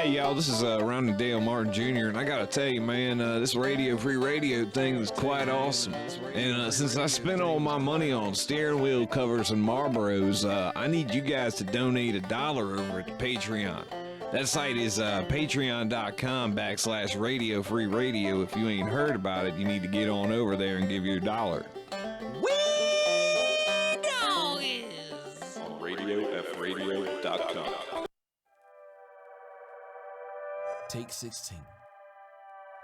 Hey, y'all, this is Ronnie Dale Martin Jr., and I gotta tell you, man, this Radio Free Radio thing is quite awesome. And since I spent all my money on steering wheel covers and Marlboros, I need you guys to donate $1 over at Patreon. That site is patreon.com/Radio Free Radio. If you ain't heard about it, you need to get on over there and give your $1. On RadioFRadio.com. Take 16.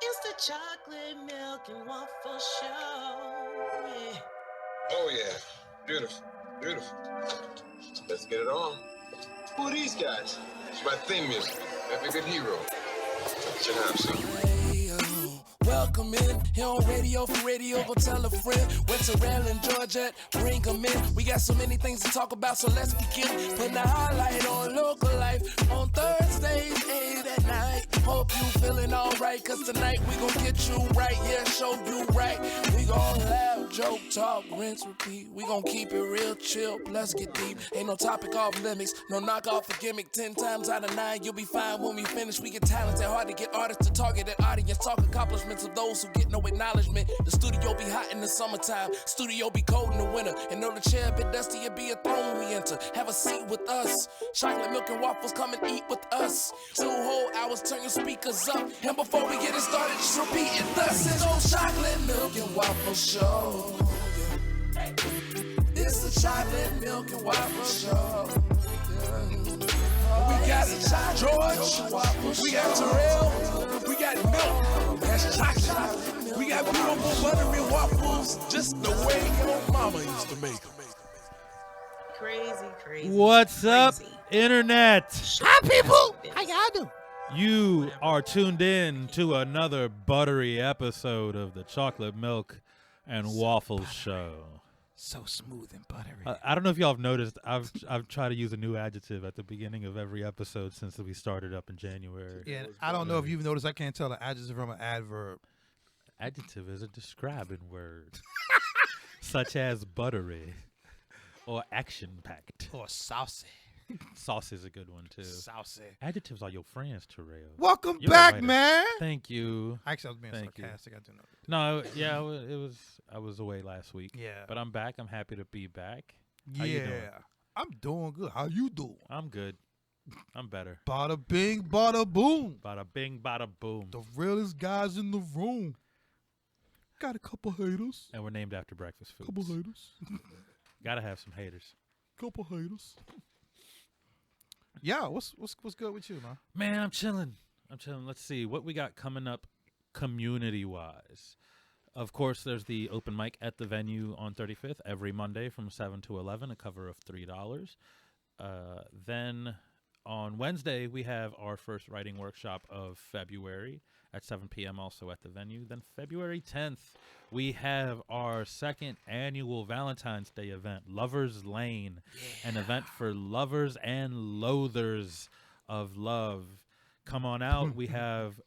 It's the chocolate milk and waffle show. Yeah. Oh, yeah. Beautiful. Beautiful. Let's get it on. Who are these guys? It's my theme music. Every good hero should have some. Welcome in, here on Radio for Radio, go tell a friend. Went to Raleigh, Georgia, bring them in. We got so many things to talk about, so let's begin. Putting the highlight on local life on Thursdays, 8 at night. Hope you feeling alright, cause tonight we gon' get you right, yeah, show you right. We gon' laugh, joke, talk, rinse, repeat. We gon' keep it real chill, let's get deep. Ain't no topic off limits, no knock off the gimmick. 10 times out of 9, you'll be fine when we finish. We get talented, hard to get artists to target an audience. Talk accomplishments of those who get no acknowledgement. The studio be hot in the summertime, studio be cold in the winter. And know the chair a bit dusty, it be a throne we enter. Have a seat with us, chocolate milk and waffles, come and eat with us. 2 whole hours, turn your speakers up. And before we get it started, just repeat it thus. It's old chocolate milk and waffle show. It's the chocolate milk and waffle show. We got George, we got Terrell, we got milk, that's chocolate. We got beautiful buttery waffles, just the way your mama used to make them. Crazy. What's up, Internet? Hi, people. How y'all doing? You are tuned in to another buttery episode of the Chocolate Milk and Waffles Show. So smooth and buttery. I don't know if y'all have noticed, I've tried to use a new adjective at the beginning of every episode since we started up in January. Yeah, I don't know if you've noticed, I can't tell an adjective from an adverb. Adjective is a describing word, such as buttery or action-packed. Or saucy. Sauce is a good one, too. Saucy. Adjectives are your friends, Terrell. Welcome You're a back, writer. man. Thank you. Actually, I was being Thank you. sarcastic. I do know. No, yeah, it was. I was away last week. Yeah. But I'm back. I'm happy to be back. How Yeah. you doing? I'm doing good. How you doing? I'm good. I'm better. Bada bing, bada boom. Bada bing, bada boom. The realest guys in the room. Got a couple haters. And we're named after breakfast foods. Couple haters. Gotta have some haters. Couple haters. Yeah, what's good with you, man? Man, I'm chilling. Let's see what we got coming up community-wise. Of course, there's the open mic at the venue on 35th every Monday from 7 to 11, a cover of $3. Then on Wednesday, we have our first writing workshop of February at 7 p.m. also at the venue. Then February 10th, we have our second annual Valentine's Day event, Lover's Lane, an event for lovers and loathers of love. Come on out. We have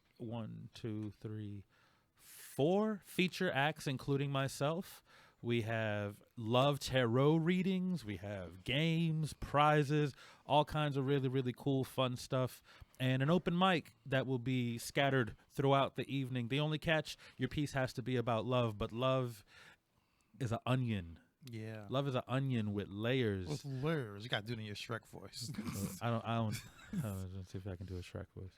4 feature acts, including myself. We have love tarot readings. We have games, prizes, all kinds of really, really cool, fun stuff. And an open mic that will be scattered throughout the evening. The only catch, your piece has to be about love, but love is an onion. Yeah. Love is an onion with layers. What's layers? You got to do it in your Shrek voice. I don't let's see if I can do a Shrek voice.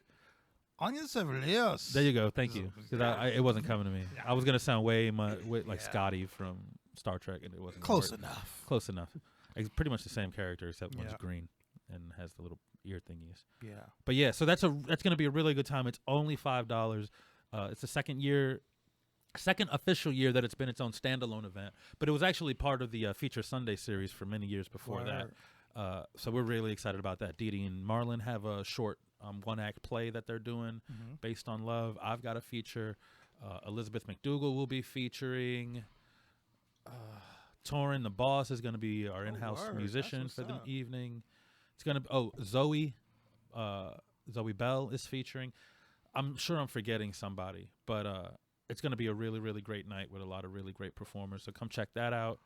Onions have layers. There you go. Thank you. Because it wasn't coming to me. I was going to sound way like Scotty from Star Trek, and it wasn't. Close enough. Close enough. It's pretty much the same character, except one's Yeah. green and has the little ear thingies. Yeah. But yeah, so that's going to be a really good time. It's only $5. It's the second official year that it's been its own standalone event, but it was actually part of the Feature Sunday series for many years before that. So we're really excited about that. Dee Dee and Marlon have a short one-act play that they're doing based on love. I've got a feature. Elizabeth McDougall will be featuring. Torin, the boss, is going to be our in-house musician for the evening. It's going to Zoe Bell is featuring. I'm sure I'm forgetting somebody, but it's going to be a really, really great night with a lot of really great performers. So come check that out.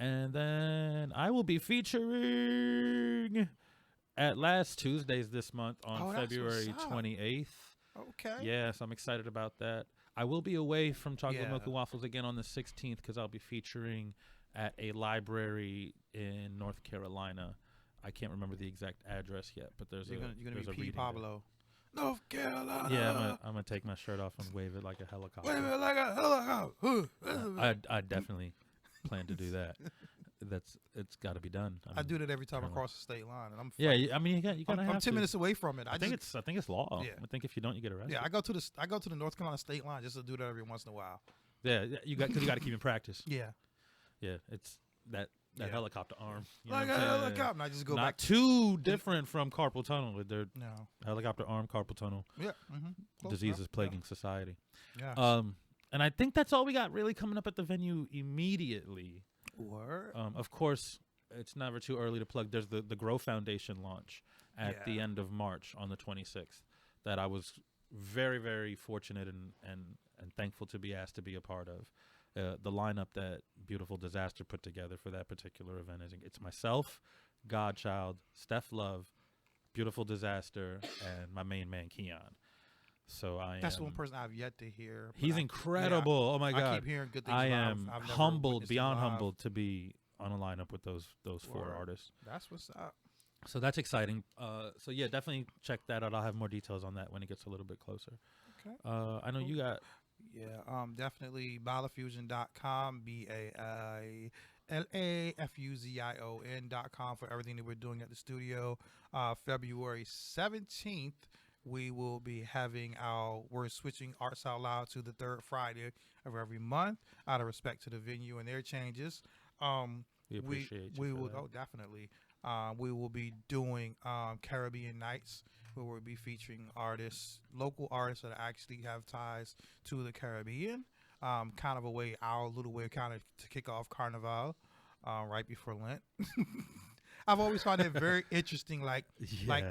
And then I will be featuring at last Tuesdays this month on Oh, that's February what's up. 28th. Okay. Yes, I'm excited about that. I will be away from Chocolate Yeah. Milk and Waffles again on the 16th because I'll be featuring at a library in North Carolina. I can't remember the exact address yet, but there's You're gonna there's be a P. reading there. Pablo. North Carolina. Yeah, I'm gonna take my shirt off and wave it like a helicopter. Wait a minute, like a helicopter. I definitely plan to do that. It's got to be done. I do that every time I apparently. cross the state line, and I'm Yeah, fucking- I mean you gotta have I'm 10 to. minutes away from it. I think it's law. Yeah. I think if you don't, you get arrested. Yeah, I go to the North Carolina state line just to do that every once in a while. Yeah, you got to keep in practice. Yeah, Yeah, it's that Yeah. helicopter arm. You know like what a I'm saying? helicopter. And I just go Not back. too different from carpal tunnel. They're No. helicopter arm carpal tunnel Yeah. Close diseases enough. plaguing society. Yeah. And I think that's all we got really coming up at the venue immediately. Word. Of course, it's never too early to plug. There's the Grow Foundation launch at the Yeah. end of March on the 26th that I was very, very fortunate and thankful to be asked to be a part of. The lineup that Beautiful Disaster put together for that particular event it's myself, Godchild, Steph Love, Beautiful Disaster, and my main man Keon. So That's the one person I've yet to hear. but He's I- incredible. Oh my I God! keep hearing good things. I about am him. I've never humbled, witnessed him beyond live. humbled, to be on a lineup with those four Word. artists. That's what's up. So that's exciting. So yeah, definitely check that out. I'll have more details on that when it gets a little bit closer. Okay. I know you got. Yeah, definitely balafusion.com, BALAFUZION.com for everything that we're doing at the studio. February 17th, we will be having we're switching Arts Out Loud to the third Friday of every month out of respect to the venue and their changes. We appreciate you we for will, that. oh, definitely. We will be doing Caribbean Nights, where we'll be featuring local artists that actually have ties to the Caribbean. Kind of our little way kind of to kick off Carnival right before Lent. I've always found it very interesting, like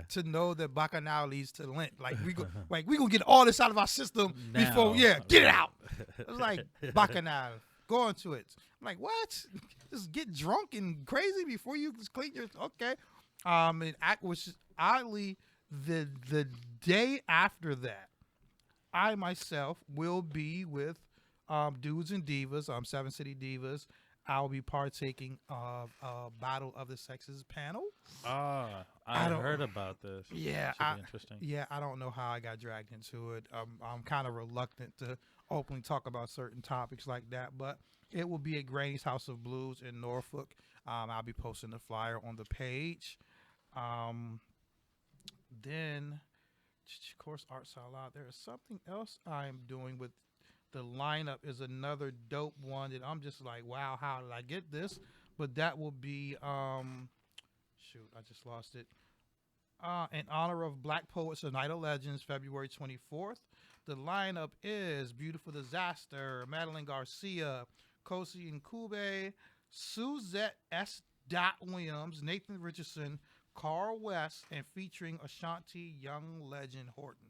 to know that Bacchanal leads to Lent. Like we gonna get all this out of our system before, Now. get it out. It's like Bacchanal, go into it. I'm like, what? Just get drunk and crazy before you just clean your okay. Which is oddly the day after that, I myself will be with Dudes and Divas, Seven City Divas. I'll be partaking of a Battle of the Sexes panel. I heard about this. Yeah, Should be interesting. Yeah, I don't know how I got dragged into it. I'm kind of reluctant to openly talk about certain topics like that, but it will be at Granny's House of Blues in Norfolk. I'll be posting the flyer on the page. Then, of course, Arts Out Loud. There is something else I'm doing with the lineup. Is another dope one that I'm just like, wow, how did I get this? But that will be, shoot, I just lost it. In honor of Black Poets and Night of Legends, February 24th. The lineup is Beautiful Disaster, Madeline Garcia, Kosi Nkube, Suzette S. Williams, Nathan Richardson, Carl West, and featuring Ashanti Young Legend Horton.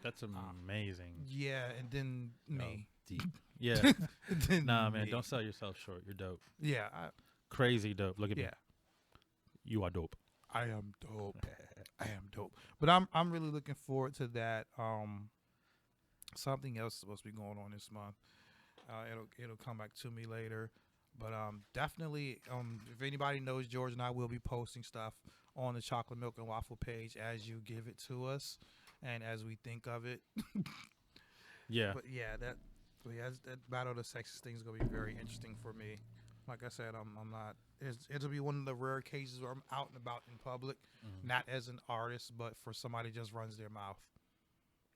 That's amazing. Yeah, and then me. Deep. Yeah. And then Nah, man, me. don't sell yourself short. You're dope. Yeah, Crazy dope. Look at me. yeah, You are dope. I am dope. I am dope. But I'm really looking forward to that. Something else is supposed to be going on this month. It'll come back to me later. But definitely, if anybody knows George and I will be posting stuff on the Chocolate Milk and Waffle page as you give it to us and as we think of it. Yeah. But yeah, that Battle of the Sexes thing is gonna be very interesting for me. Like I said, I'm not. It'll be one of the rare cases where I'm out and about in public, not as an artist, but for somebody just runs their mouth.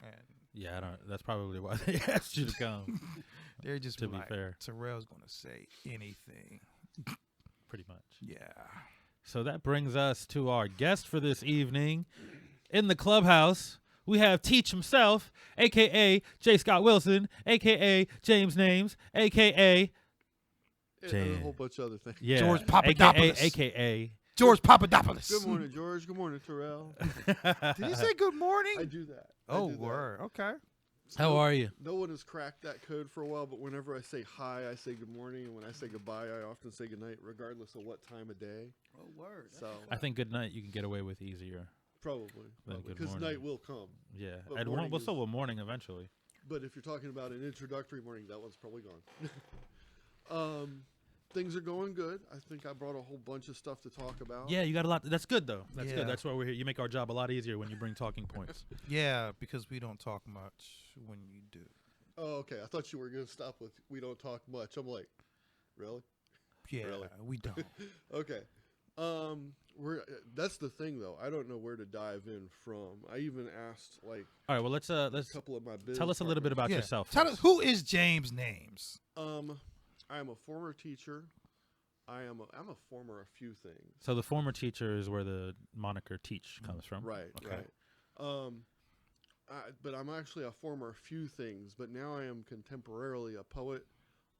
And Yeah, I don't. That's probably why they asked you to come. they're just To be like, fair. Terrell's gonna say anything. Pretty much. Yeah. So that brings us to our guest for this evening. In the clubhouse, we have Teach himself, a.k.a. J. Scott Wilson, a.k.a. James Names, a.k.a. And a whole bunch of other things. Yeah, George Papadopoulos. a.k.a. George Papadopoulos. Good morning, George. Good morning, Terrell. Did he say good morning? I do that. I Oh, do that. word. Okay. How are you? No one has cracked that code for a while, but whenever I say hi, I say good morning, and when I say goodbye, I often say good night, regardless of what time of day. Oh, word. So I think good night you can get away with easier. probably Good because morning. night will come. Yeah, But and morning we'll still is- will morning eventually. But if you're talking about an introductory morning, that one's probably gone. Things are going good. I think I brought a whole bunch of stuff to talk about. Yeah, you got a lot. That's good though. That's Yeah. good. That's why we're here. You make our job a lot easier when you bring talking points. Yeah, because we don't talk much when you do. Oh, okay. I thought you were going to stop with "we don't talk much." I'm like, really? Yeah, Really? we don't. Okay. That's the thing though. I don't know where to dive in from. I even asked like All right. Well, let's a couple of my business tell us a little bit about Yeah. yourself. Tell us, who is James Names? I am a former teacher. I'm a former a few things. So the former teacher is where the moniker "teach" comes from. Right, Okay. right. But I'm actually a former few things, but now I am contemporarily a poet.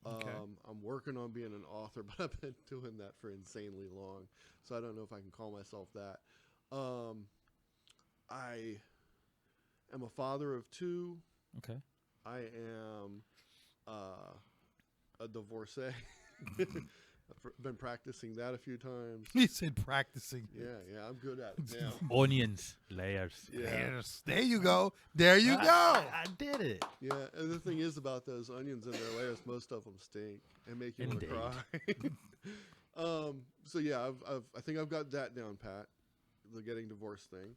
Okay. I'm working on being an author, but I've been doing that for insanely long, so I don't know if I can call myself that. I am a father of two. Okay. I am a divorcee. I've been practicing that a few times. He said practicing. Yeah, I'm good at it now. Onions, layers. Yeah. There you go. There you go. I did it. Yeah, and the thing is about those onions and their layers, most of them stink and make you want to Indeed. cry. So yeah, I think I've got that down pat, the getting divorced thing.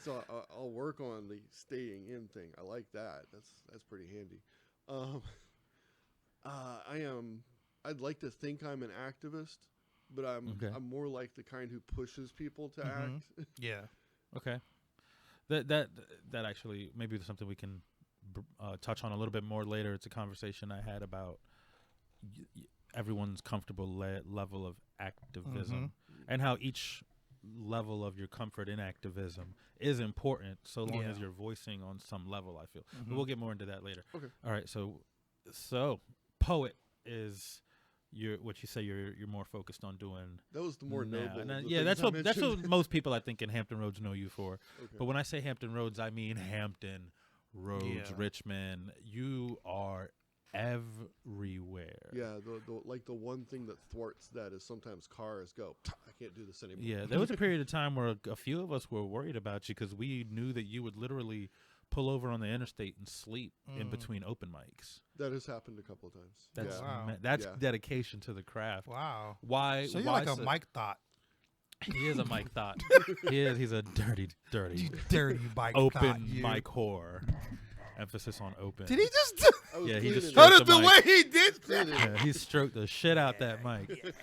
So I'll work on the staying in thing. I like that. That's pretty handy. I'd like to think I'm an activist, but I'm more like the kind who pushes people to act. Yeah. Okay. That actually maybe there's something we can touch on a little bit more later. It's a conversation I had about everyone's comfortable level of activism and how each level of your comfort in activism is important so long as you're voicing on some level, I feel. But we'll get more into that later. Okay. All right. So poet is what you say you're more focused on doing. That was the more now. noble. And the yeah, things that's I what mentioned. most people I think in Hampton Roads know you for. Okay. But when I say Hampton Roads, I mean Hampton Roads, Yeah. Richmond. You are everywhere. Yeah, the one thing that thwarts that is sometimes cars go, I can't do this anymore. Yeah, there was a period of time where a few of us were worried about you because we knew that you would literally pull over on the interstate and sleep in between open mics. That has happened a couple of times. That's yeah. Wow. that's Yeah. dedication to the craft. Wow. Why? So you're why like a Mike Thought. He is a Mike Thought. He's a dirty, You dirty Mike Thought. open You. mic whore. Emphasis on open. Did he just do? I was Yeah, he cleaning just it. stroked Notice the the mic. way he did that. Yeah, he stroked the shit out that mic.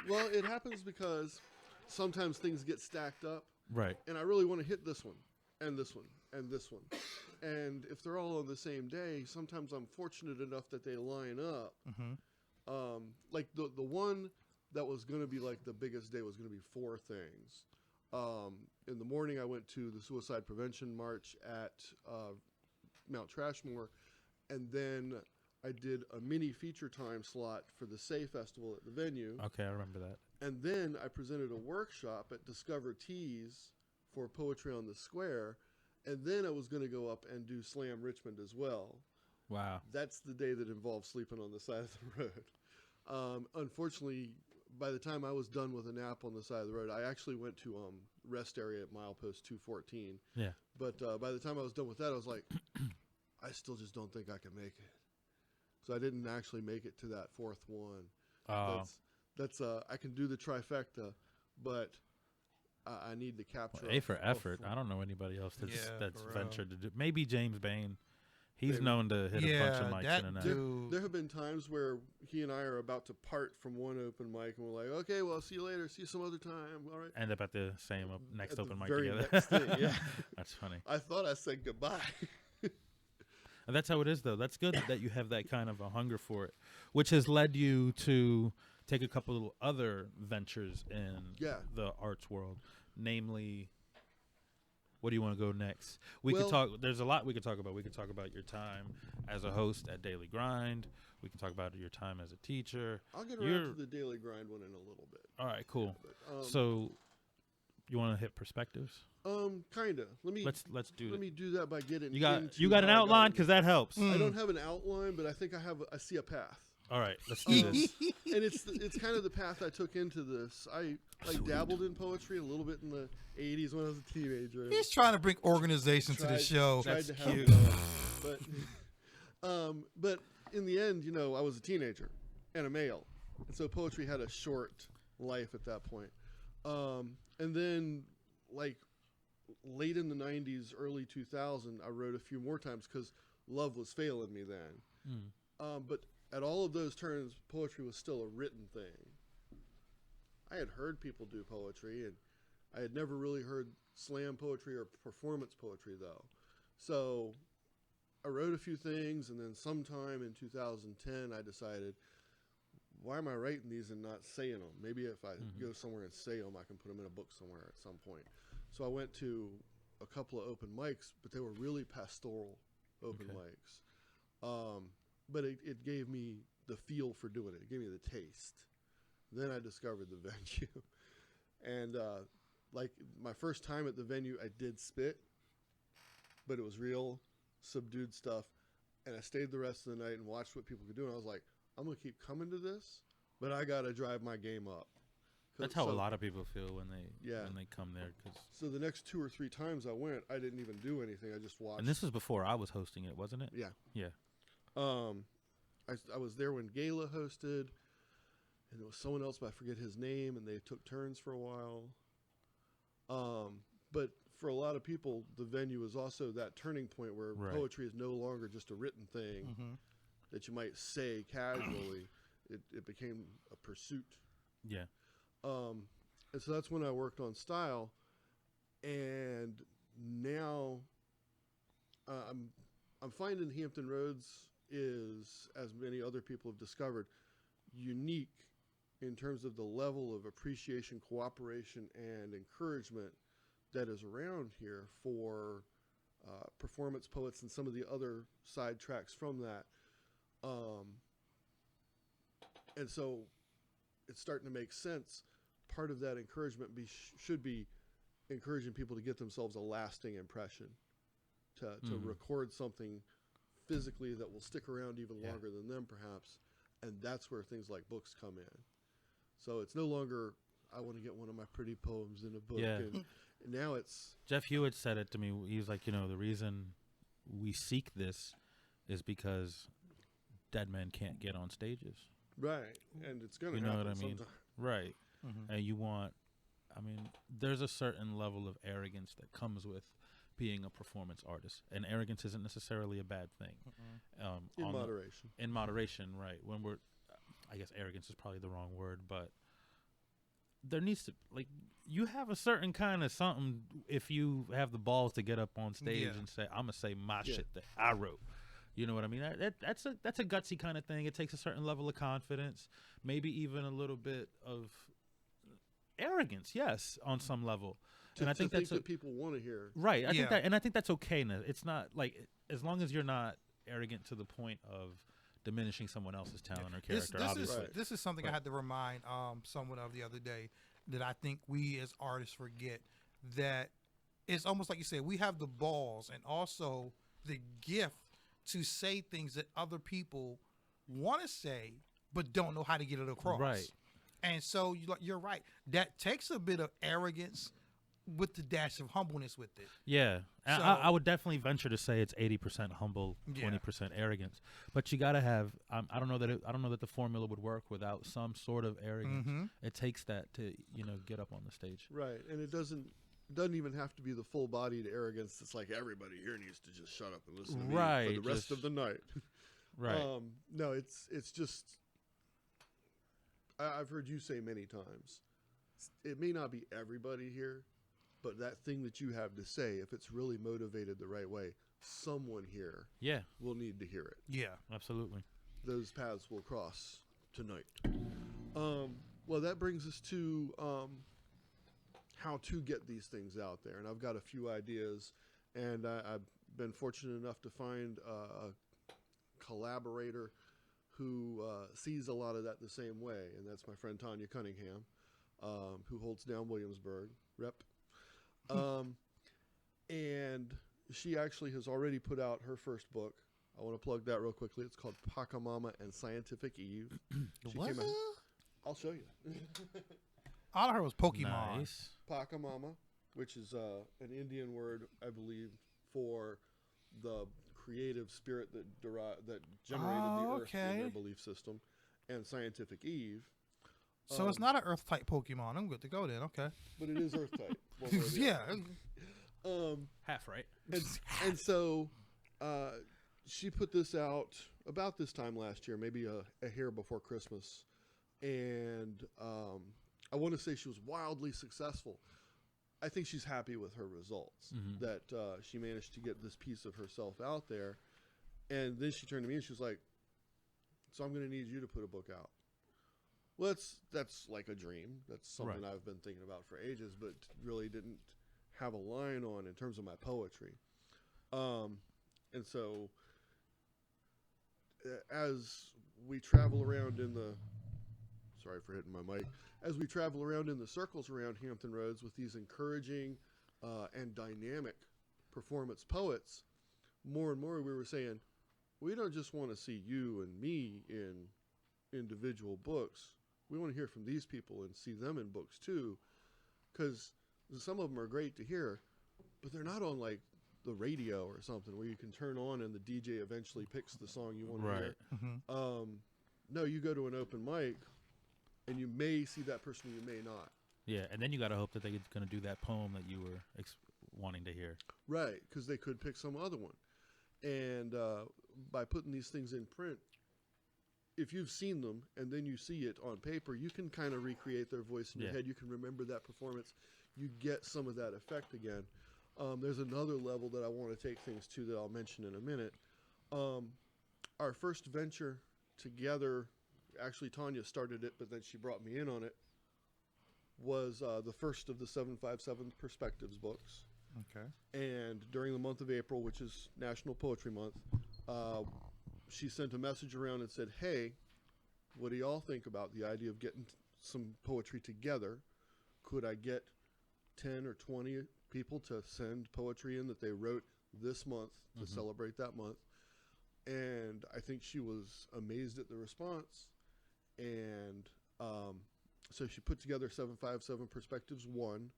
Well, it happens because sometimes things get stacked up, Right. and I really want to hit this one, and this one, and this one. And if they're all on the same day, sometimes I'm fortunate enough that they line up. Like the one that was going to be like the biggest day was going to be four things. In the morning, I went to the Suicide Prevention March at Mount Trashmore, and then I did a mini feature time slot for the Say Festival at the venue. Okay, I remember that. And then I presented a workshop at Discover Tees for Poetry on the Square. And then I was going to go up and do Slam Richmond as well. Wow. That's the day that involved sleeping on the side of the road. Unfortunately, by the time I was done with a nap on the side of the road, I actually went to rest area at milepost 214. Yeah. But by the time I was done with that, I was like, I still just don't think I can make it. So I didn't actually make it to that fourth one. That's I can do the trifecta, but I need to capture A for effort. full- I don't know anybody else that's Yeah, for real. ventured to do. Maybe James Bain. He's Maybe. known to hit a bunch of mics that in a night. dude. There have been times where he and I are about to part from one open mic, and we're like, "Okay, well, see you later. See you some other time. All right." End up at the same next At the open mic very together. next thing, yeah. That's funny. I thought I said goodbye. And that's how it is, though. That's good that you have that kind of a hunger for it, which has led you to take a couple other ventures in Yeah. the arts world. Namely, what do you want to go next? We Well- could talk. There's a lot we could talk about. We could talk about your time as a host at Daily Grind. We can talk about your time as a teacher. I'll get around You're- to the daily grind one in a little bit. All right, cool. But, So, You want to hit perspectives? Kinda. Let's do Let it. me do that by getting. You got into an how I got outline into because it. that helps. I don't have an outline, but I think I see a path. All right, let's do this. And it's kind of the path I took into this. I dabbled in poetry a little bit in the 80s when I was a teenager. He's trying to bring organization to the show. Tried That's to have cute. that, but in the end, I was a teenager and a male, and so poetry had a short life at that point. And then, like late in the 90s, early 2000, I wrote a few more times because love was failing me then. But at all of those turns, poetry was still a written thing. I had heard people do poetry, and I had never really heard slam poetry or performance poetry, though. So I wrote a few things, and then sometime in 2010, I decided, why am I writing these and not saying them? Maybe if I go somewhere and say them, I can put them in a book somewhere at some point. So I went to a couple of open mics, but they were really pastoral open mics. But it gave me the feel for doing it. It gave me the taste. Then I discovered the venue. And like my first time at the venue, I did spit, but it was real subdued stuff. And I stayed the rest of the night and watched what people could do. And I was like, I'm going to keep coming to this, but I got to drive my game up. That's how a lot of people feel when they come there. So the next 2 or 3 times I went, I didn't even do anything. I just watched. And this was before I was hosting it, wasn't it? Yeah. Yeah. I was there when Gala hosted, and there was someone else, but I forget his name, and they took turns for a while. But for a lot of people, the venue is also that turning point where poetry is no longer just a written thing that you might say casually. It became a pursuit. Yeah. And so that's when I worked on style, and now I'm finding Hampton Roads is, as many other people have discovered, unique in terms of the level of appreciation, cooperation, and encouragement that is around here for performance poets and some of the other side tracks from that. And so it's starting to make sense. Part of that encouragement should be encouraging people to get themselves a lasting impression, to record something physically that will stick around even longer than them, perhaps. And that's where things like books come in. So it's no longer, I want to get one of my pretty poems in a book. Yeah. And now it's... Jeff Hewitt said it to me. He was like, the reason we seek this is because dead men can't get on stages. Right. And it's going to happen. You know what I mean? Sometime. Right. And you want, there's a certain level of arrogance that comes with being a performance artist. And arrogance isn't necessarily a bad thing. In moderation. In moderation, right. When I guess arrogance is probably the wrong word, but there needs to, you have a certain kind of something if you have the balls to get up on stage and say, I'm going to say my shit that I wrote. You know what I mean? That's a gutsy kind of thing. It takes a certain level of confidence, maybe even a little bit of arrogance, yes, on some level. And I think that's what people want to hear. Right. I think that's okay. It's not as long as you're not arrogant to the point of diminishing someone else's talent or character. Obviously, this is something I had to remind someone of the other day that I think we as artists forget, that it's almost like you said, we have the balls and also the gift to say things that other people want to say but don't know how to get it across. Right. And so you're right. That takes a bit of arrogance with the dash of humbleness with it. Yeah. So, I would definitely venture to say it's 80% humble, 20% arrogance. But you got to have I don't know that the formula would work without some sort of arrogance. It takes that to, get up on the stage. Right. And it doesn't even have to be the full-bodied arrogance. It's like everybody here needs to just shut up and listen to me for the rest of the night. Right. No, it's just, I've heard you say many times, it may not be everybody here, but that thing that you have to say, if it's really motivated the right way, someone here will need to hear it. Yeah, absolutely. Those paths will cross tonight. Well, that brings us to how to get these things out there. And I've got a few ideas, and I've been fortunate enough to find a collaborator who sees a lot of that the same way, and that's my friend Tanya Cunningham, who holds down Williamsburg. Rep. And she actually has already put out her first book. I want to plug that real quickly. It's called Pachamama and Scientific Eve. What? I'll show you. All I heard was Pokemon. Nice. Pachamama, which is an Indian word, I believe, for the creative spirit that generated the earth in their belief system, and Scientific Eve. So it's not an Earth type Pokemon. I'm good to go then. Okay. But it is Earth type. One way or the Yeah. other. Half right. And so she put this out about this time last year, maybe a hair before Christmas. And I want to say she was wildly successful. I think she's happy with her results, that she managed to get this piece of herself out there. And then she turned to me and she was like, so I'm going to need you to put a book out. Well, that's like a dream. That's something I've been thinking about for ages, but really didn't have a line on in terms of my poetry. And so as we travel around sorry for hitting my mic, as we travel around in the circles around Hampton Roads with these encouraging and dynamic performance poets, more and more we were saying, we don't just want to see you and me in individual books. We want to hear from these people and see them in books too, because some of them are great to hear, but they're not on like the radio or something where you can turn on and the DJ eventually picks the song you want to hear. No, you go to an open mic and you may see that person, you may not. Yeah, and then you got to hope that they're going to do that poem that you were wanting to hear. Right, because they could pick some other one. And by putting these things in print, if you've seen them and then you see it on paper, you can kind of recreate their voice in your head. You can remember that performance. You get some of that effect again. There's another level that I want to take things to that I'll mention in a minute. Our first venture together, actually Tanya started it, but then she brought me in on it, was the first of the 757 Perspectives books. Okay. And during the month of April, which is National Poetry Month, she sent a message around and said, hey, what do y'all think about the idea of getting some poetry together? Could I get 10 or 20 people to send poetry in that they wrote this month to celebrate that month? And I think she was amazed at the response. And so she put together 757 Perspectives 1,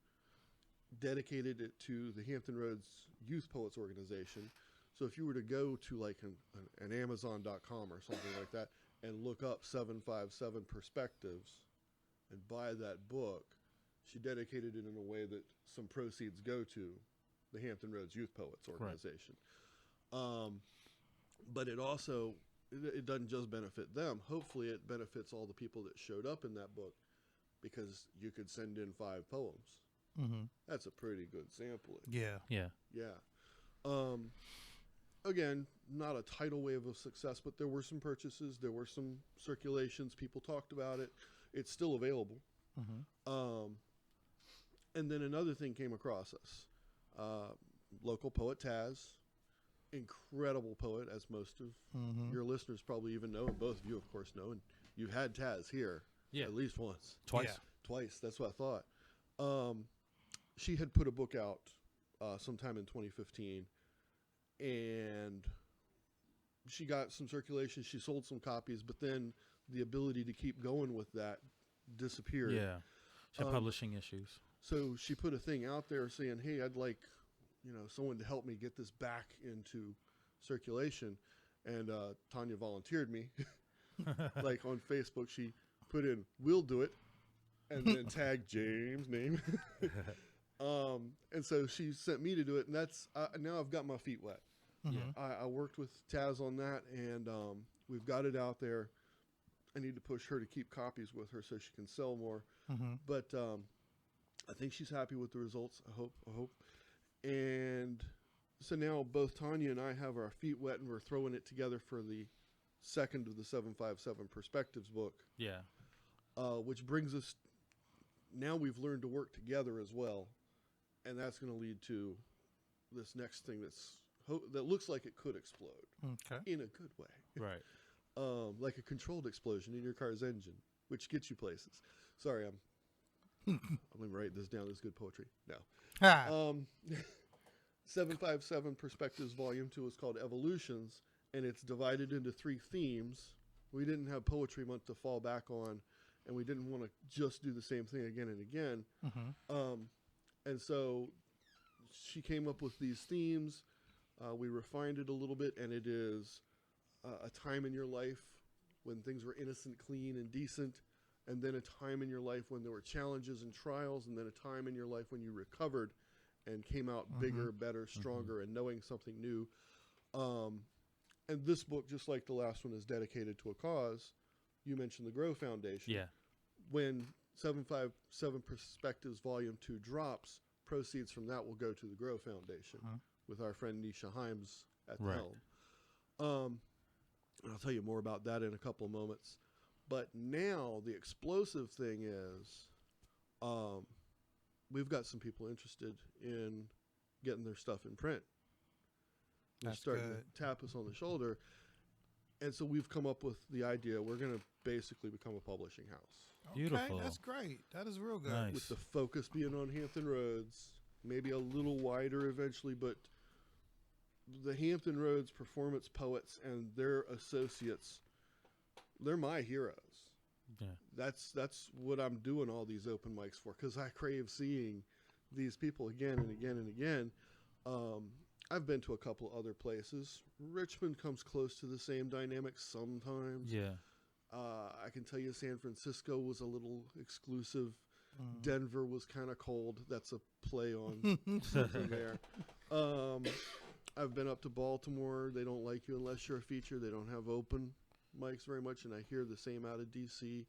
dedicated it to the Hampton Roads Youth Poets Organization. So if you were to go to like an Amazon.com or something like that and look up 757 Perspectives and buy that book, she dedicated it in a way that some proceeds go to the Hampton Roads Youth Poets Organization. But it also, it doesn't just benefit them. Hopefully it benefits all the people that showed up in that book, because you could send in 5 poems. That's a pretty good sampling. Yeah. Again, not a tidal wave of success, but there were some purchases, there were some circulations, people talked about it. It's still available. And then another thing came across us. Local poet Taz, incredible poet, as most of your listeners probably even know, and both of you, of course, know. And you've had Taz here at least once. Twice, that's what I thought. She had put a book out sometime in 2015, and she got some circulation. She sold some copies, but then the ability to keep going with that disappeared. Yeah. She had publishing issues. So she put a thing out there saying, hey, I'd like, someone to help me get this back into circulation. And Tanya volunteered me. Like on Facebook, she put in, we'll do it, and then tagged James' name. And so she sent me to do it, and that's now I've got my feet wet. I worked with Taz on that, and we've got it out there. I need to push her to keep copies with her so she can sell more. But I think she's happy with the results. I hope. And so now both Tanya and I have our feet wet, and we're throwing it together for the second of the 757 Perspectives book. Yeah. Which brings us, now we've learned to work together as well. And that's going to lead to this next thing that looks like it could explode. In a good way. Right. Like a controlled explosion in your car's engine, which gets you places. Sorry, I'm Let me write this down. This is good poetry. No. Ha. 757 Perspectives Volume 2 is called Evolutions, and it's divided into 3 themes. We didn't have Poetry Month to fall back on, and we didn't want to just do the same thing again and again. And so she came up with these themes. We refined it a little bit, and it is a time in your life when things were innocent, clean, and decent, and then a time in your life when there were challenges and trials, and then a time in your life when you recovered and came out bigger, better, stronger, and knowing something new. And this book, just like the last one, is dedicated to a cause. You mentioned the Grow Foundation. Yeah. When 757 Perspectives Volume 2 drops, proceeds from that will go to the Grow Foundation with our friend Nisha Himes at the helm. I'll tell you more about that in a couple of moments. But now the explosive thing is we've got some people interested in getting their stuff in print. They're starting to tap us on the shoulder. And so we've come up with the idea we're going to basically become a publishing house. Beautiful. Okay, that's great. That is real good. Nice. With the focus being on Hampton Roads, maybe a little wider eventually, but the Hampton Roads performance poets and their associates, they're my heroes. Yeah. That's what I'm doing all these open mics for, because I crave seeing these people again and again and again. I've been to a couple other places. Richmond comes close to the same dynamic sometimes. Yeah. I can tell you San Francisco was a little exclusive. Denver was kind of cold. That's a play on something there. I've been up to Baltimore. They don't like you unless you're a feature. They don't have open mics very much, and I hear the same out of D.C.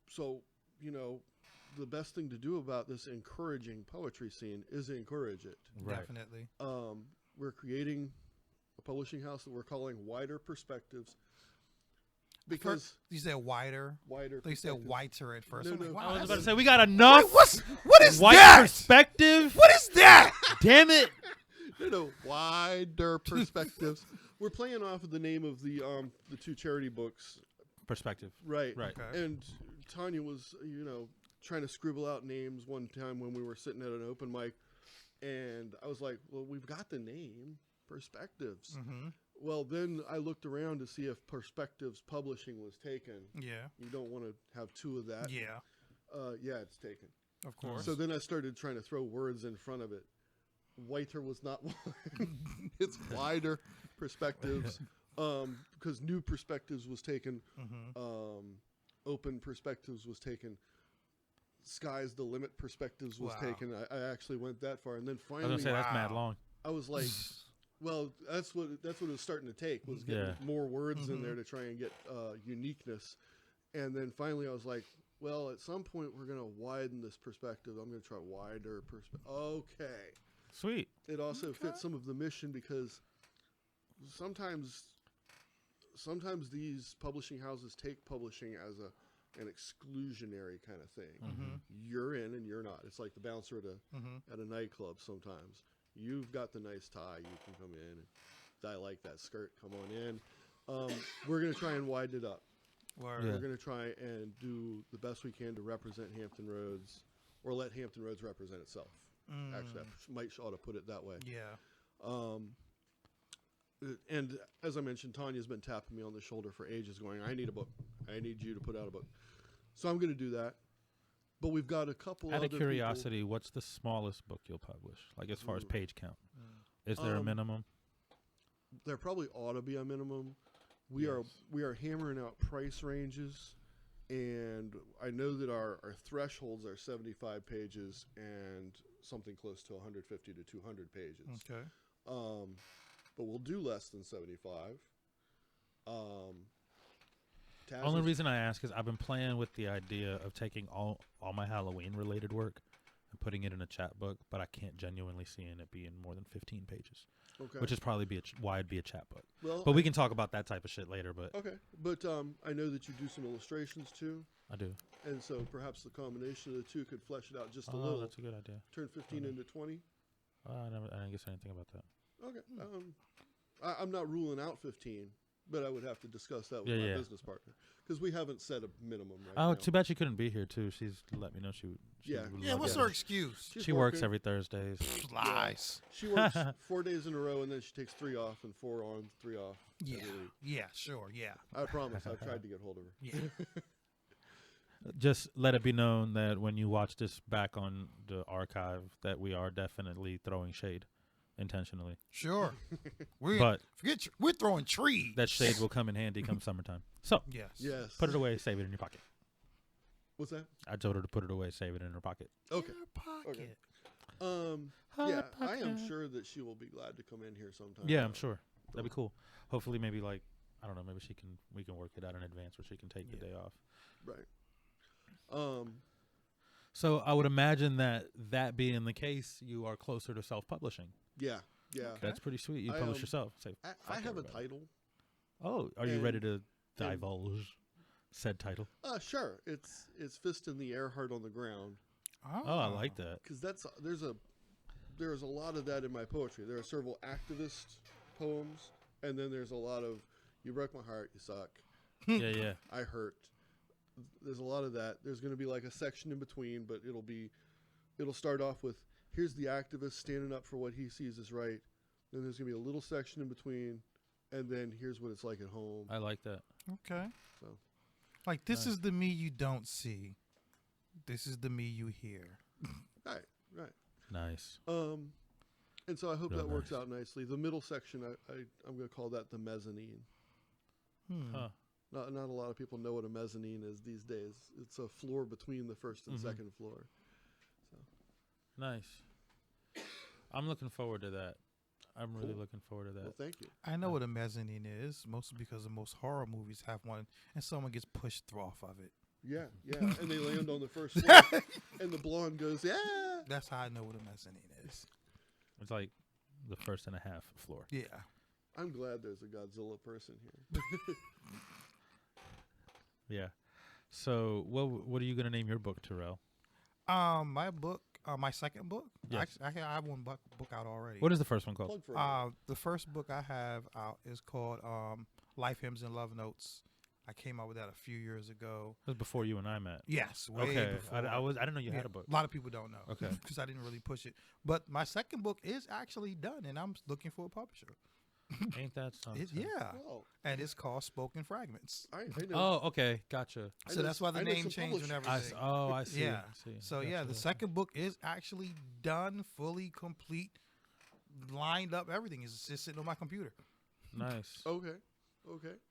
So, you know, the best thing to do about this encouraging poetry scene is encourage it. Right. Definitely. We're creating a publishing house that we're calling Wider Perspectives. Because You said wider. wider They said perspectives. whiter at first. No, I'm like, no. wow, I was that's about to a- say we got enough what is white that? perspective. What is that? Damn it. No, wider perspectives. We're playing off of the name of the 2 charity books, Perspective. right? Right. Okay. And Tanya was, trying to scribble out names one time when we were sitting at an open mic, and I was like, "Well, we've got the name, Perspectives." Mm-hmm. Well, then I looked around to see if Perspectives Publishing was taken. Yeah. You don't want to have 2 of that. Yeah. Yeah, it's taken. Of course. So then I started trying to throw words in front of it. Whiter was not one. It's Wider Perspectives, because New Perspectives was taken. Open Perspectives was taken. Sky's the Limit Perspectives was Wow. taken. I actually went that far, and then I was finally gonna say that's mad Wow. long. I was like, well, that's what it was starting to take, was getting Yeah. more words in there to try and get uniqueness. And then finally I was like, well, at some point we're going to widen this perspective. I'm going to try wider perspective. Okay. Sweet. It also fits some of the mission, because sometimes these publishing houses take publishing as an exclusionary kind of thing. You're in and you're not. It's like the bouncer at a nightclub sometimes. You've got the nice tie. You can come in. And I like that skirt. Come on in. We're going to try and widen it up. Word. Yeah. We're going to try and do the best we can to represent Hampton Roads, or let Hampton Roads represent itself. Actually, I might ought to put it that way. Yeah. And as I mentioned, Tanya's been tapping me on the shoulder for ages going, I need a book. I need you to put out a book. So I'm going to do that. But we've got a couple Out other of curiosity, what's the smallest book you'll publish? Like as far as page count? Is there a minimum? There probably ought to be a minimum. We are hammering out price ranges, and I know that our thresholds are 75 pages and something close to 150 to 200 pages. Okay. But we'll do less than 75. Only reason I ask is I've been playing with the idea of taking all my Halloween related work and putting it in a chat book, but I can't genuinely see it being more than 15 pages, Okay. which is probably why it'd be a chat book. Well, But we can talk about that type of shit later. But okay. But I know that you do some illustrations too, I do. and so perhaps the combination of the two could flesh it out just a Oh, little. that's a good idea. Turn 15 into 20. I didn't guess anything about that. Okay. I'm not ruling out 15. but I would have to discuss that with Yeah, my yeah. business partner because we haven't set a minimum right Oh, now. too bad she couldn't be here too. She's let me know she Yeah. would Yeah, love what's to. her excuse? She's She works working. every Thursdays. Lies. She works 4 days in a row, and then she takes 3 off, and 4 on, 3 off. Yeah. every week. Yeah, sure. Yeah. I promise. I've tried to get hold of her. Yeah. Just let it be known that when you watch this back on the archive, that we are definitely throwing shade intentionally. Sure. We're, But we're throwing trees. that shade will come in handy come summertime. So Yes. Yes. put it away, save it in your pocket. What's that? I told her to put it away, save it in her pocket. Okay. In her pocket. Yeah, Hot I am pocket. sure that she will be glad to come in here sometime. Yeah, I'm sure. That'd be cool. Hopefully, maybe like I don't know. Maybe we can work it out in advance where she can take the day off. Right. So I would imagine that being the case, you are closer to self-publishing. Yeah. Yeah. That's pretty sweet. You I, publish um, yourself. Say, I fuck have a everybody. title. Oh, are you and- ready to divulge said title? Sure. It's fist in the air, heart on the ground. Oh, I like that. Because there's a lot of that in my poetry. There are several activist poems, and then there's a lot of you broke my heart, you suck, Yeah, yeah. I hurt. There's a lot of that. There's going to be like a section in between, but it'll start off with here's the activist standing up for what he sees as right. Then there's going to be a little section in between, and then here's what it's like at home. I like that. Okay. So. Like, this Nice. is the me you don't see. This is the me you hear. Right. Nice. And so I hope Real that works nice. out nicely. The middle section, I'm going to call that the mezzanine. Huh. Not a lot of people know what a mezzanine is these days. It's a floor between the first and second floor. Nice. I'm looking forward to that. I'm really looking forward to that. Well, thank you. I know what a mezzanine is, mostly because the most horror movies have one, and someone gets pushed off of it. Yeah, and they land on the first floor, and the blonde goes, yeah. That's how I know what a mezzanine is. It's like the first and a half floor. Yeah. I'm glad there's a Godzilla person here. Yeah. So what are you gonna name your book, Terrell? My book, my second book. Yes. I have one book out already. What is the first one called? Plug for it. The first book I have out is called Life Hymns and Love Notes. I came out with that a few years ago. It was before you and I met. Yes, way Okay. before. I didn't know you Yeah, had a book. A lot of people don't know. Okay. Because I didn't really push it. But my second book is actually done, and I'm looking for a publisher. Ain't that something? Yeah. Oh, And it's called Spoken Fragments. I know. Oh, okay. Gotcha. I So know that's why the I know name some changed and publishers. everything. I see. Yeah. I see. So yeah, Gotcha. the second book is actually done, fully complete, lined up. Everything is just sitting on my computer. Nice. Okay.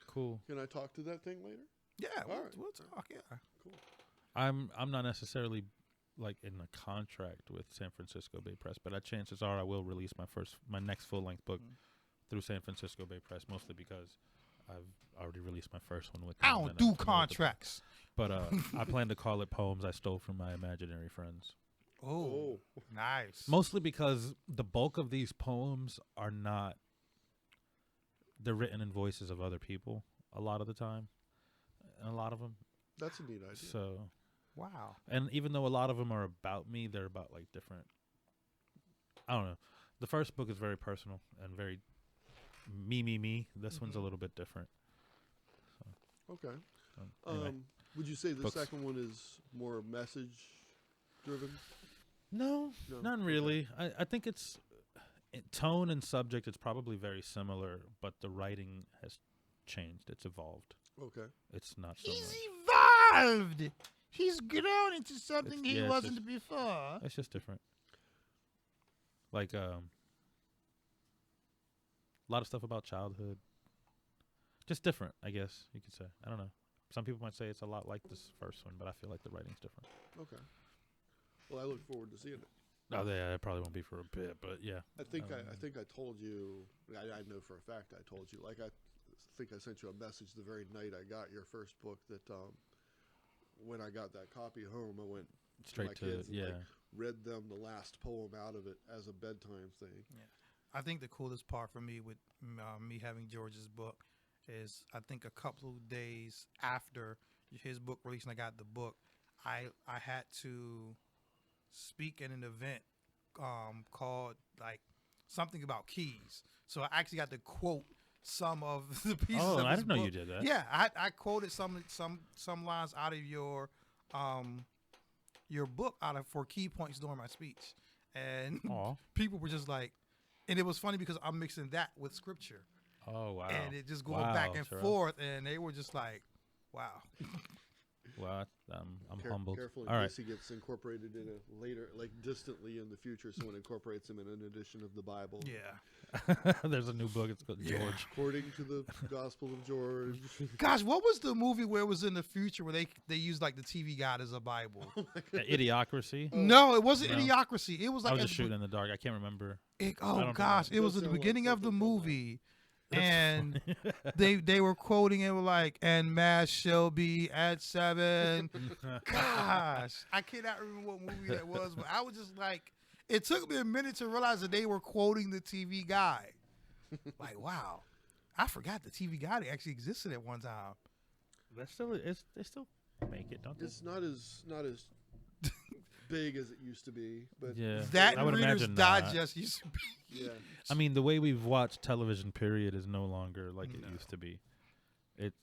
Cool. Can I talk to that thing later? Yeah, All right. we'll talk. Yeah. I'm not necessarily like in a contract with San Francisco Bay Press, but chances are I will release my next full length book through San Francisco Bay Press, mostly because I've already released my first one with them. I don't and do promoted the- contracts. But I plan to call it Poems I Stole from My Imaginary Friends. Oh, nice. Mostly because the bulk of these poems are not, they're written in voices of other people a lot of the time. And a lot of them. That's a neat idea. So, Wow. and even though a lot of them are about me, they're about like different, I don't know. The first book is very personal and very me. This one's a little bit different. Okay. Anyway. Would you say the Books. second one is more message driven? No, No, not okay. really. I think it's tone and subject. It's probably very similar, but the writing has changed. It's evolved. Okay. It's not so much. evolved. He's grown into something It's- yeah, it's wasn't just- before. It's just different. Like a lot of stuff about childhood. Just different, I guess you could say. I don't know. Some people might say it's a lot like this first one, but I feel like the writing's different. Okay. Well, I look forward to seeing it. Oh, yeah, it probably won't be for a bit, but yeah. I think I told you. I know for a fact I told you. Like I think I sent you a message the very night I got your first book. That when I got that copy home, I went Straight my to kids and, yeah. like, read them the last poem out of it as a bedtime thing. I think the coolest part for me with me having George's book is I think a couple of days after his book release and I got the book, I had to speak at an event called like something about keys. So I actually got to quote some of the pieces. Oh, of I his didn't know you book. did that. Yeah, I quoted some lines out of your book for key points during my speech, and Aw. people were just like, and it was funny because I'm mixing that with scripture, Oh wow. and it just going Wow, back and Terrell. forth, and they were just like, wow. Well, I'm humbled. Careful in All right. case he gets incorporated in a later, like distantly in the future, someone incorporates him in an edition of the Bible. Yeah. There's a new book. It's called Yeah. George. According to the Gospel of George. Gosh, what was the movie where it was in the future where they used like the TV God as a Bible? Idiocracy. No, it wasn't No. Idiocracy. It was like I was at just the shooting in the dark. I can't remember. I oh don't gosh, know. it was Does at the sound like beginning of the something from that. movie, and they were quoting it like, "And mass shall be at 7." Gosh, I cannot remember what movie that was, but I was just like, it took me a minute to realize that they were quoting the TV guy. Like, wow, I forgot the TV guy actually existed at one time. That's still they still make it, don't they? It's not as big as it used to be, but Yeah. That I would Reader's imagine not. Digest used to be. yeah. I mean, the way we've watched television, period, is no longer like it used to be. It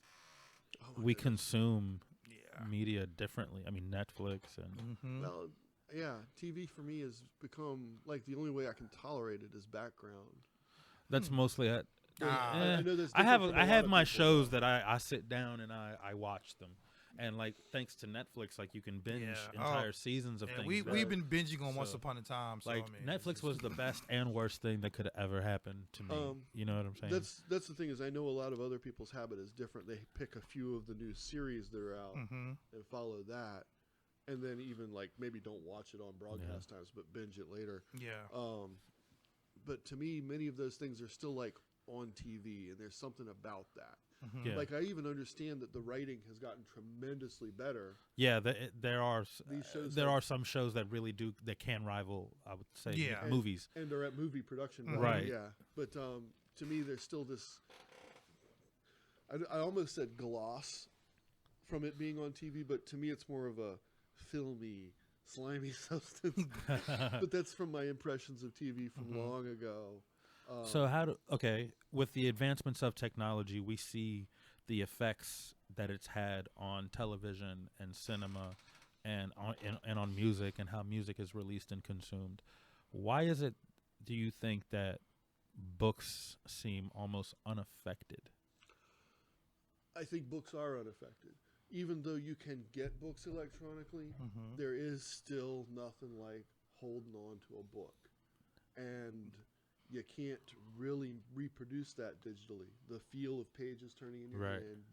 Oh my we goodness. consume Yeah. media differently. I mean, Netflix and Mm-hmm. Well, yeah, TV for me has become like the only way I can tolerate it is background. that's mostly it. Ah. Eh, I know that's I have different from a I lot have of my people. shows that I sit down and I watch them, and like thanks to Netflix, like you can binge Yeah. entire seasons of Yeah, things. we've that- been binging on Once So, Upon a Time. So, like I mean, Netflix was the best and worst thing that could ever happen to me. You know what I'm saying? That's the thing is I know a lot of other people's habit is different. They pick a few of the new series that are out Mhm. and follow that, and then even like maybe don't watch it on broadcast times, but binge it later. Yeah. But to me, many of those things are still like on TV, and there's something about that. Yeah. Like I even understand that the writing has gotten tremendously better. Yeah, there are These shows there have- are some shows that really do that can rival, I would say, Yeah. movies. and are at movie production value, Right. Yeah, but to me, there's still this. I almost said gloss from it being on TV, but to me, it's more of a filmy, slimy substance. But that's from my impressions of TV from long ago. So with the advancements of technology, we see the effects that it's had on television and cinema and on music and how music is released and consumed. Why is it, do you think, that books seem almost unaffected? I think books are unaffected. Even though you can get books electronically, there is still nothing like holding on to a book. And you can't really reproduce that digitally. The feel of pages turning in your Right. hand.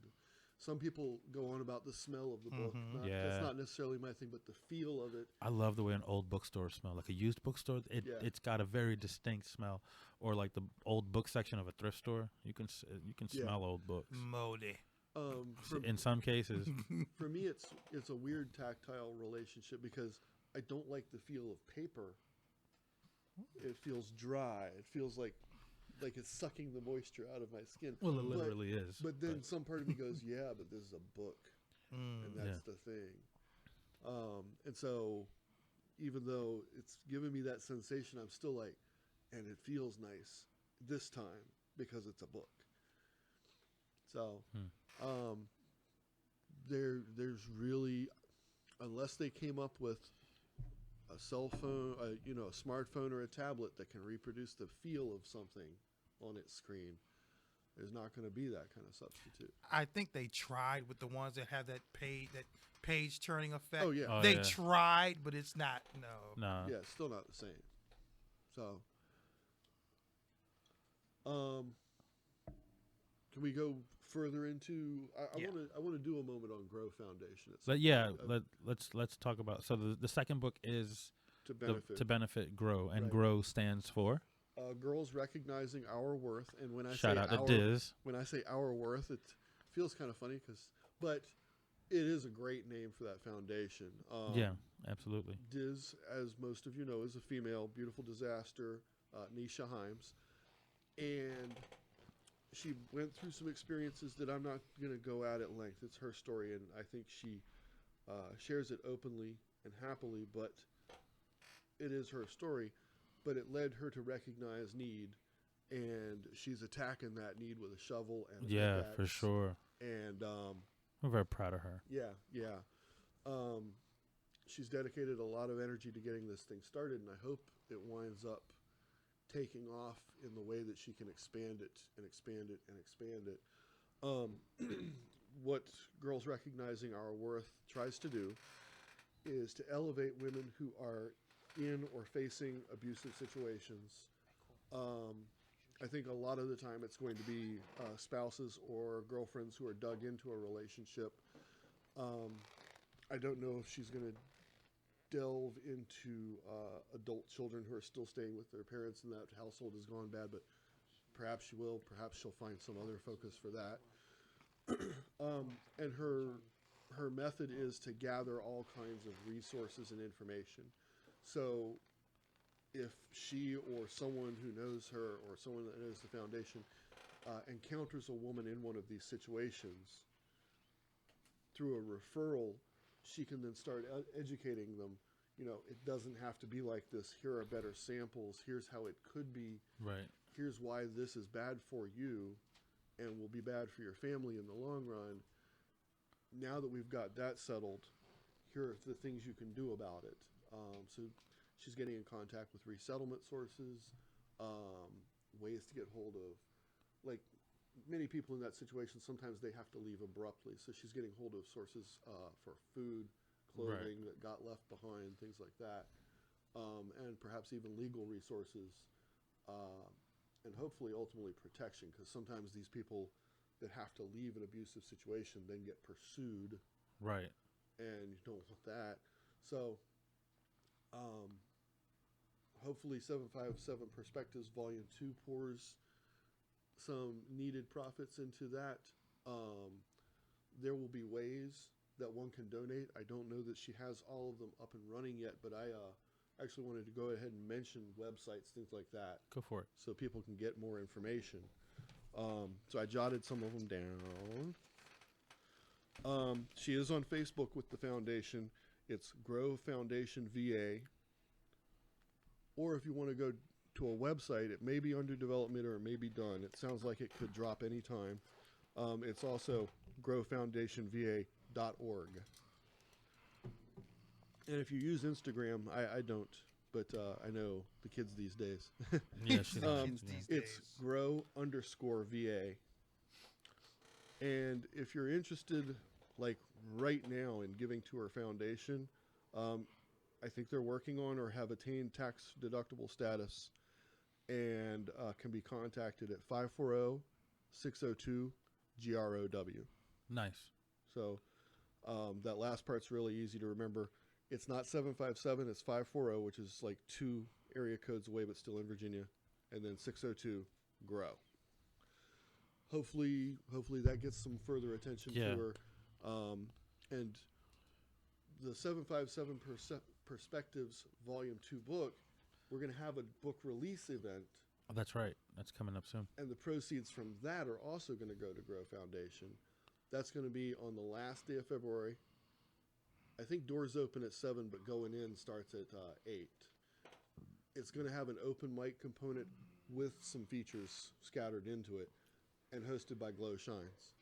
Some people go on about the smell of the book. Yeah. That's not necessarily my thing, but the feel of it. I love the way an old bookstore smells. Like a used bookstore, Yeah. it's got a very distinct smell. Or like the old book section of a thrift store, you can Yeah. smell old books. Moldy. In some cases, For me, it's a weird tactile relationship because I don't like the feel of paper. It feels dry. It feels like it's sucking the moisture out of my skin. well, it literally is. But then some part of me goes, yeah, but this is a book, and that's Yeah. the thing. And so, even though it's giving me that sensation, I'm still like, and it feels nice this time because it's a book. So, there's really, unless they came up with a cell phone, a smartphone or a tablet that can reproduce the feel of something on its screen, there's not going to be that kind of substitute. I think they tried with the ones that have that page turning effect. Oh, yeah. Oh, They yeah. tried, but it's not. No. No. Yeah, it's still not the same. So, can we go further into? Yeah. I want to do a moment on Grow Foundation. It's But yeah, let's talk about. So the second book is to benefit to benefit Grow, and Right. Grow stands for girls recognizing our worth. And when I shout say out to our, Diz. when I say our worth, it feels kind of funny but it is a great name for that foundation. Yeah, absolutely. Diz, as most of you know, is a female, beautiful disaster, Nisha Himes. And she went through some experiences that I'm not going to go at length. It's her story, and I think she shares it openly and happily, but it is her story. But it led her to recognize need and she's attacking that need with a shovel and a Yeah, pickaxe. for sure. And We're very proud of her. yeah. She's dedicated a lot of energy to getting this thing started, and I hope it winds up taking off in the way that she can expand it and expand it and expand it. What Girls Recognizing Our Worth tries to do is to elevate women who are in or facing abusive situations. I think a lot of the time it's going to be spouses or girlfriends who are dug into a relationship. I don't know if she's going to delve into adult children who are still staying with their parents and that household has gone bad, but perhaps she will. Perhaps she'll find some other focus for that. And her method is to gather all kinds of resources and information. So if she or someone who knows her or someone that knows the foundation encounters a woman in one of these situations, through a referral, she can then start educating them. You know, it doesn't have to be like this. Here are better samples. Here's how it could be. Right. Here's why this is bad for you and will be bad for your family in the long run. Now that we've got that settled, here are the things you can do about it. So she's getting in contact with resettlement sources, ways to get hold of, like many people in that situation, sometimes they have to leave abruptly. So she's getting hold of sources for food, clothing that got left behind, things like that. And perhaps even legal resources, and hopefully ultimately protection, because sometimes these people that have to leave an abusive situation then get pursued. Right. And you don't want that. So hopefully 757 Perspectives Volume 2 pours some needed profits into that. There will be ways that one can donate. I don't know that she has all of them up and running yet, but I actually wanted to go ahead and mention websites, things like that. Go for it. So people can get more information. So I jotted some of them down. She is on Facebook with the foundation. It's Grow Foundation VA. Or if you want to go to a website, it may be under development or it may be done. It sounds like it could drop anytime. It's also growfoundationva.org. And if you use Instagram, I don't, but I know the kids these days. Yeah, she's It's grow_VA. And if you're interested, like right now, in giving to her foundation, I think they're working on or have attained tax deductible status, and can be contacted at 540-602-GROW. nice. So that last part's really easy to remember. It's not 757, it's 540, which is like 2 area codes away, but still in Virginia, and then 602 GROW. Hopefully that gets some further attention to her. And the 757 Perspectives Volume 2 book, we're going to have a book release event. Oh, that's right. That's coming up soon. And the proceeds from that are also going to go to Grow Foundation. That's going to be on the last day of February. I think doors open at 7, but going in starts at 8. It's going to have an open mic component with some features scattered into it, and hosted by Glow Shines,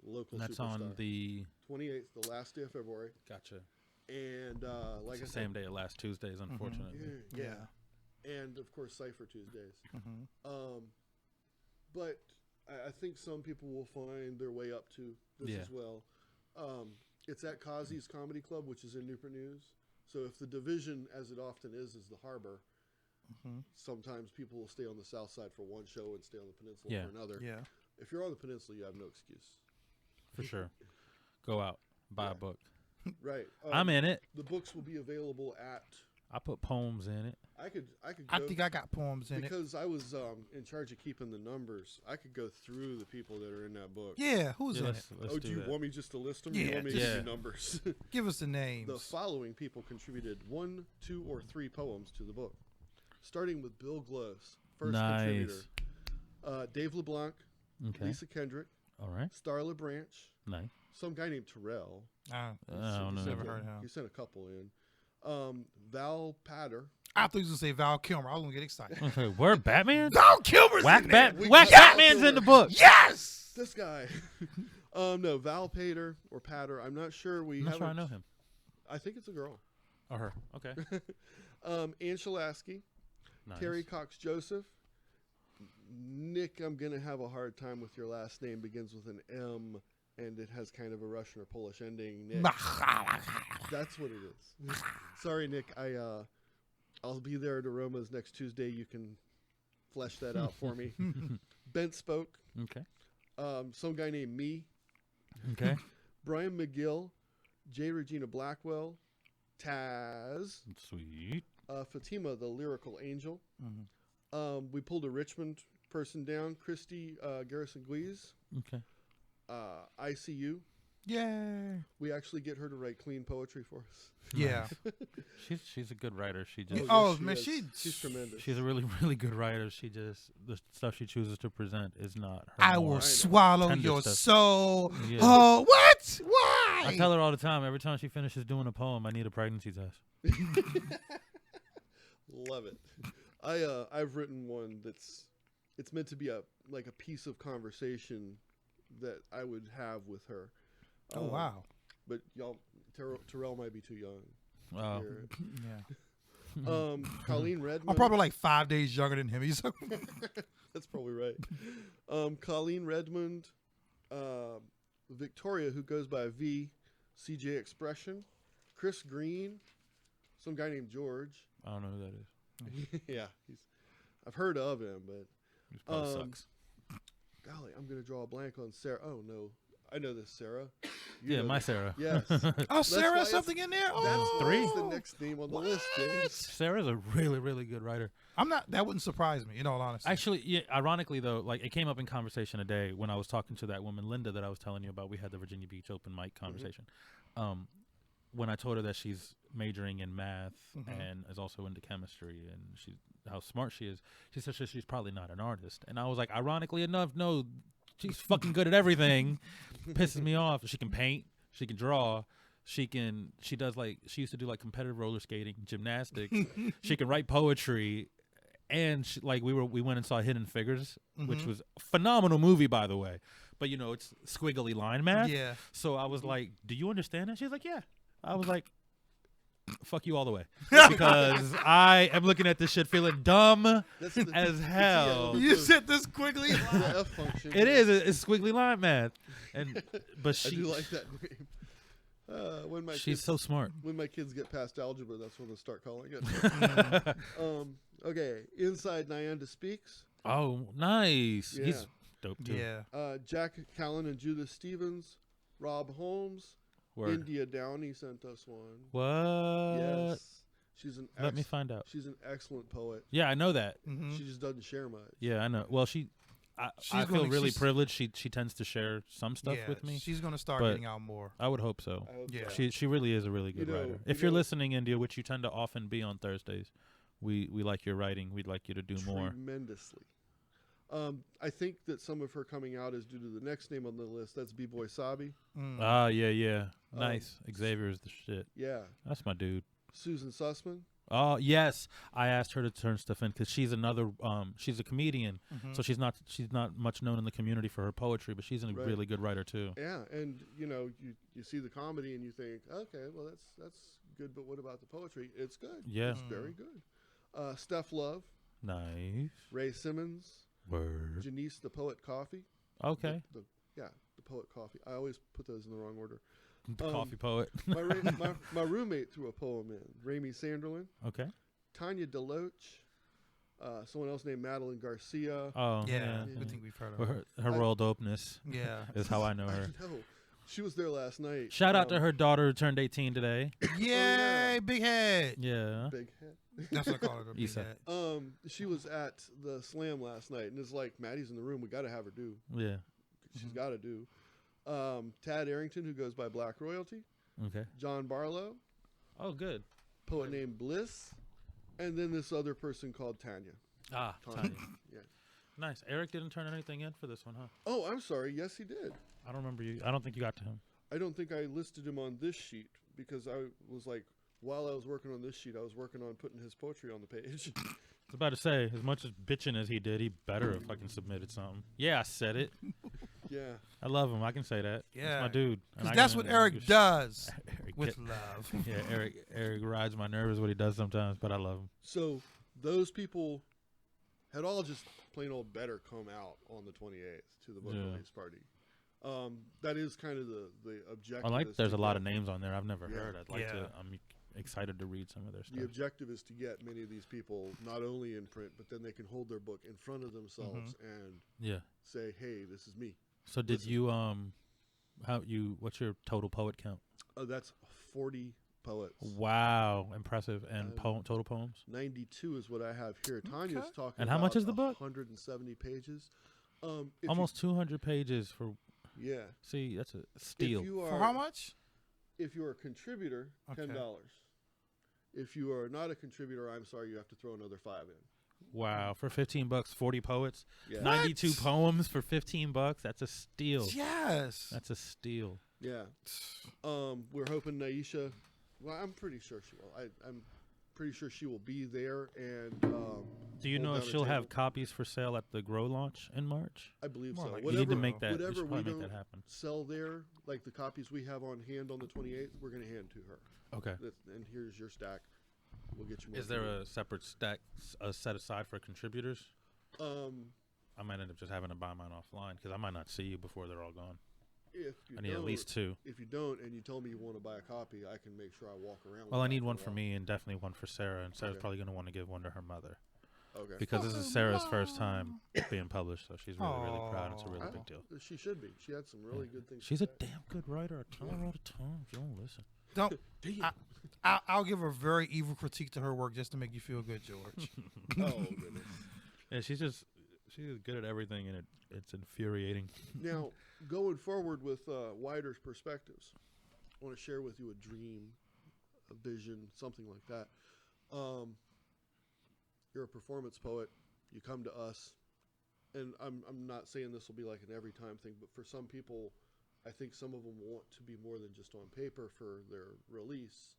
local And that's superstar. on the 28th, the last day of February. Gotcha. And like It's I the said, same day of last Tuesdays, unfortunately. yeah. And of course, Cypher Tuesdays. Mm-hmm. But I think some people will find their way up to this Yeah. as well. It's at Kazi's Comedy Club, which is in Newport News. So if the division, as it often is the Harbor, sometimes people will stay on the south side for one show and stay on the peninsula Yeah. for another. Yeah. If you're on the peninsula, you have no excuse. For sure. Go out, buy a book. Right. I'm in it. The books will be available at. I put poems in it. I could. Go, I think I got poems in it. because I was in charge of keeping the numbers. I could go through the people that are in that book. Yeah, who's Yeah, in it? let's Do you that. want me just to list them? Yeah, Or you want me to just- give you Yeah. numbers? Give us the names. The following people contributed 1, 2, or 3 poems to the book, starting with Bill Gloss, first contributor. Dave LeBlanc, Okay. Lisa Kendrick, All right. Starla Branch, Nice. some guy named Terrell. I I don't know. never heard of him. He sent a couple in. Val Patter. I thought you was going to say Val Kilmer. I was going to get excited. We're Batman? Val Kilmer's Whack in there. Whack Batman's in the book. Yes! This guy. No, Val Pater or Patter. I'm not sure. I'm not sure I know him. I think it's a girl. Or her. Okay. Ann Shalaski, Nice. Terry Cox Joseph, Nick. I'm gonna have a hard time with your last name. Begins with an M, and it has kind of a Russian or Polish ending. Nick. That's what it is. Sorry, Nick. I'll be there at Aromas next Tuesday. You can flesh that out for me. Bent Spoke. Okay. Some guy named Me. Okay. Brian McGill, J. Regina Blackwell, Taz, Sweet. Fatima, the lyrical angel. We pulled a Richmond person down, Christy Garrison Guise, Okay. ICU. Yay. We actually get her to write clean poetry for us. Yeah. She's a good writer. She just Oh, yes, man, she's tremendous. she's a really really good writer. She just the stuff she chooses to present is not her. I more will swallow tender your stuff. soul. Yeah. Oh, what? Why? I tell her all the time. Every time she finishes doing a poem, I need a pregnancy test. Love it. I've written one it's meant to be a piece of conversation that I would have with her. Oh, wow. But y'all, Terrell might be too young. Oh. Yeah. Colleen Redmond. I'm probably like 5 days younger than him. He's That's probably right. Colleen Redmond, Victoria, who goes by V, CJ Expression, Chris Green, some guy named George. I don't know who that is. Yeah, I've heard of him, but He probably sucks. golly, I'm gonna draw a blank on Sarah. Oh no, I know this Sarah. You Yeah, know my this. Sarah. Yes. oh, Sarah, why something in there? That's Oh, three. That's the next name on the list, James. Sarah's a really really good writer. I'm not. That wouldn't surprise me, in all honesty. Actually, yeah. Ironically, though, like it came up in conversation today when I was talking to that woman Linda that I was telling you about. We had the Virginia Beach open mic conversation. When I told her that she's majoring in math and is also into chemistry and how smart she is, she said she's probably not an artist. And I was like, ironically enough, no, she's fucking good at everything. Pisses me off. She can paint. She can draw. She used to do like competitive roller skating, gymnastics. She can write poetry. And we went and saw Hidden Figures, which was a phenomenal movie, by the way. But it's squiggly line math. Yeah. So I was like, "Do you understand that?" She's like, "Yeah." I was like, "Fuck you all the way," because I am looking at this shit feeling dumb as hell. You said this quickly. The F function. It is. It's squiggly line math, but I do like that name. When my she's kids, so smart. When my kids get past algebra, that's when they start calling it. Okay, Inside Nyanda Speaks. Oh, nice. Yeah. He's dope too. Yeah. Jack Callan and Judith Stevens. Rob Holmes. Word. India Downey sent us one. What? Yes. She's an Let me find out. She's an excellent poet. Yeah, I know that. She just doesn't share much. Yeah, I know. Well, I feel really privileged. She tends to share some stuff with me. She's gonna start but getting out more. I would hope so. I hope Yeah. so. She really is a really good writer. If you're listening, India, which you tend to often be on Thursdays, we like your writing. We'd like you to do more. Tremendously. I think that some of her coming out is due to the next name on the list. That's B-Boy Sabi. Ah, yeah. Nice. Xavier's the shit. Yeah. That's my dude. Susan Sussman. Oh yes, I asked her to turn stuff in because she's another. She's a comedian, so she's not much known in the community for her poetry, but she's a really good writer too. Yeah, and you see the comedy and you think, okay, well that's good, but what about the poetry? It's good. Yeah. It's very good. Steph Love. Nice. Ray Simmons. Word. Janice the Poet Coffee. Okay. The Poet Coffee. I always put those in the wrong order. The coffee poet. my roommate threw a poem in. Ramey Sanderlin. Okay. Tanya Deloach. Someone else named Madeline Garcia. Oh Yeah, yeah. I think we've heard of Well, her royal dopeness Yeah. is how I know her. I know. She was there last night. Shout out to her daughter who turned 18 today. Yay, big head. Yeah. Big head. That's what I call it, a big Issa. head. She was at the Slam last night, and it's like, Maddie's in the room. We got to have her do. Yeah. She's got to do. Tad Arrington, who goes by Black Royalty. Okay. John Barlow, Oh, good. poet named Bliss, and then this other person called Tanya. Ah, Tanya. Tanya. Yeah. Nice. Eric didn't turn anything in for this one, huh? Oh, I'm sorry. Yes, he did. I don't remember you. I don't think you got to him. I don't think I listed him on this sheet because I was like, while I was working on this sheet, I was working on putting his poetry on the page. I was about to say, as much as bitching as he did, he better have fucking submitted something. Yeah, I said it. Yeah. I love him. I can say that. Yeah. That's my dude. And 'Cause I that's can- what Eric does Eric with get- love. Yeah, Eric rides my nerves what he does sometimes, but I love him. So those people had all just plain old better come out on the 28th to the book Yeah. release party. That is kind of the objective. I like is there's to a lot get- of names on there I've never Yeah. heard. I'd like Yeah. to. I'm excited to read some of their The stuff. objective is to get many of these people not only in print, but then they can hold their book in front of themselves and Yeah. say, "Hey, this is me." So did Listen. you what's your total poet count? That's 40 poets. Wow, impressive. And total poems? 92 is what I have here. Tanya's talking. And how much about is the book? 170 pages. If Almost 200 pages for. You, yeah. See, that's a steal. If you For are, how much? If you're a contributor, Okay. $10. If you are not a contributor, I'm sorry, you have to throw another $5 in. Wow, for $15, 40 poets, Yeah. 92 poems for $15. That's a steal. Yes. That's a steal. Yeah. We're hoping Naisha. Well, I'm pretty sure she will. I'm pretty sure she will be there. And Do you hold know if down a she'll have table. copies for sale at the Grow launch in March? I believe More so. like You need to Whatever- make that. You Whatever should we probably don't make that happen. sell there, like the copies we have on hand on the 28th, we're going to hand to her. Okay. And here's your stack. We'll get you more. Is there a separate stack set aside for contributors? I might end up just having to buy mine offline because I might not see you before they're all gone. If you I need at don't- least 2. If you don't, and you tell me you want to buy a copy, I can make sure I walk around. Well, with I that need one a for while. me and definitely one for Sarah. And Sarah's Okay. probably going to want to give one to her mother Okay. because this is Sarah's first time being published, so she's really, really proud. It's a really I- big deal. She should be. She had some really good things. She's to a say. damn good writer. I tell her all the time. If you don't listen. Don't. Damn. I'll give a very evil critique to her work just to make you feel good, George. Oh goodness. Yeah, she's good at everything, and it's infuriating. Now, going forward with wider perspectives, I want to share with you a dream, a vision, something like that. You're a performance poet. You come to us, and I'm not saying this will be like an every time thing, but for some people, I think some of them want to be more than just on paper for their release.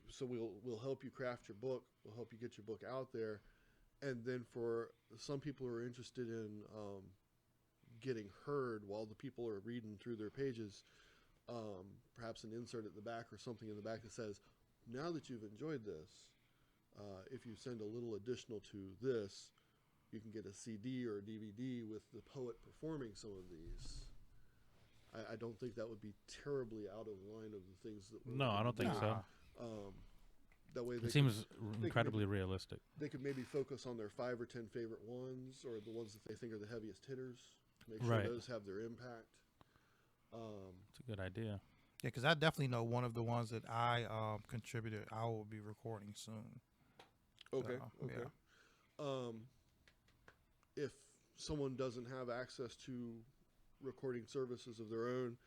So we'll help you craft your book. We'll help you get your book out there. And then for some people who are interested in getting heard while the people are reading through their pages, perhaps an insert at the back or something in the back that says, now that you've enjoyed this, if you send a little additional to this, you can get a CD or a DVD with the poet performing some of these. I don't think that would be terribly out of line of the things that we're No, I looking don't to think do. so. That way they It seems could incredibly realistic. they could maybe focus on their 5 or 10 favorite ones, or the ones that they think are the heaviest hitters. Make sure Right. those have their impact. It's a good idea. Yeah, because I definitely know one of the ones that I contributed. I will be recording soon. Okay. So, Okay. yeah. If someone doesn't have access to recording services of their own,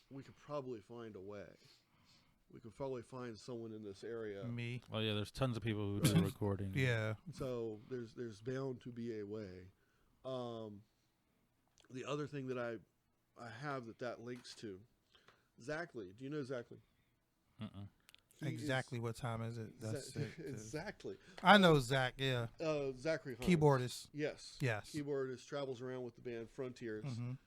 we could probably find a way. We could probably find someone in this area. Me. Well, yeah, there's tons of people who do recording. Yeah. So there's bound to be a way. The other thing that I have that links to, Zach Lee. Do you know Zach Lee? Mm-mm. He is- Exactly what time is it? That's Za- it. exactly. I know Zach. Yeah. Zachary Hunt. Keyboardist. Yes. Yes. Keyboardist travels around with the band Frontiers. Mhm.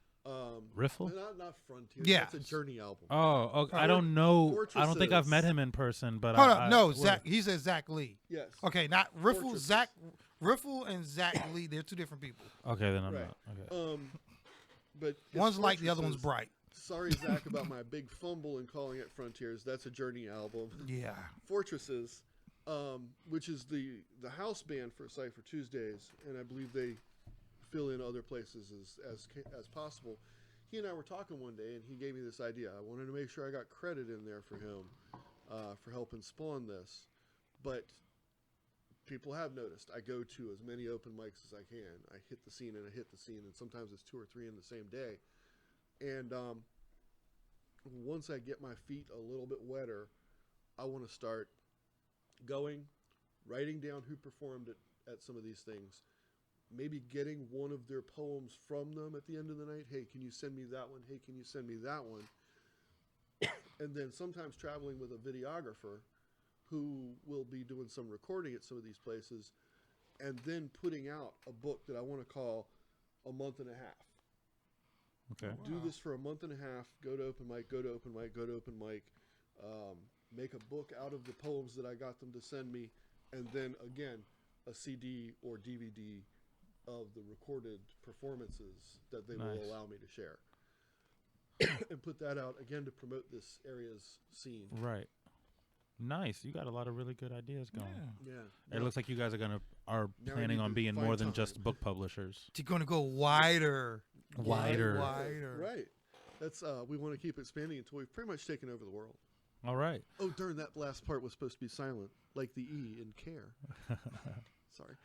Riffle? Not Frontiers. Yeah. That's a Journey album. Oh, okay. I don't know. I don't think I've met Fortresses. him in person, but Hold I, up. No, we're- Zach. He said Zach Lee. Yes. Okay, not Riffle. Fortresses. Zach. Riffle and Zach Lee. They're two different people. Okay, then I'm Right. not. Okay. But it's One's light, the other one's Fortresses. bright. Sorry, Zach, about my big fumble in calling it Frontiers. That's a Journey album. Yeah. Fortresses, which is the house band for Cypher Tuesdays, and I believe they fill in other places as possible. He and I were talking one day, and he gave me this idea. I wanted to make sure I got credit in there for him for helping spawn this, but people have noticed I go to as many open mics as I can. I hit the scene and I hit the scene, and sometimes it's 2 or 3 in the same day. And once I get my feet a little bit wetter, I want to start going, writing down who performed at some of these things, maybe getting one of their poems from them at the end of the night. Hey, can you send me that one? Hey, can you send me that one? and then sometimes traveling with a videographer who will be doing some recording at some of these places, and then putting out a book that I want to call A Month and a Half. Okay. Do this for a month and a half, go to open mic, go to open mic, go to open mic, make a book out of the poems that I got them to send me, and then again, a CD or DVD of the recorded performances that they will allow me to share. And put that out again to promote this area's scene. Right. Nice. You got a lot of really good ideas going. Yeah. It looks like you guys are Now I planning need on to being find more than time. just book publishers. You're going to go wider. Wider. Wider. Right. That's we want to keep expanding until we've pretty much taken over the world. All right. Oh, darn, that last part was supposed to be silent, like the E in care. Sorry.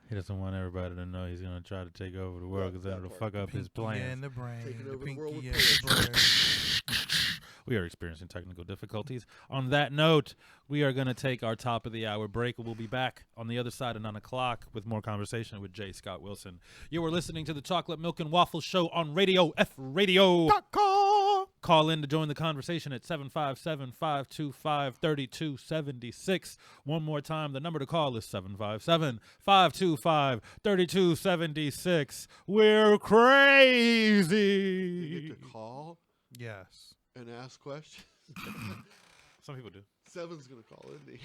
He doesn't want everybody to know he's going to try to take over the world because then it'll fuck up his Pinky plans. and the brain. Taking the over the world with pinky and the brain. We are experiencing technical difficulties. On that note, we are going to take our top of the hour break. We'll be back on the other side of 9 o'clock with more conversation with J. Scott Wilson. You are listening to the Chocolate Milk and Waffles Show on Radio F Radio. Call in to join the conversation at 757-525-3276. One more time, the number to call is 757-525-3276. We're crazy. You get to call Yes. and ask questions. Some people do. Seven's going to call, isn't he?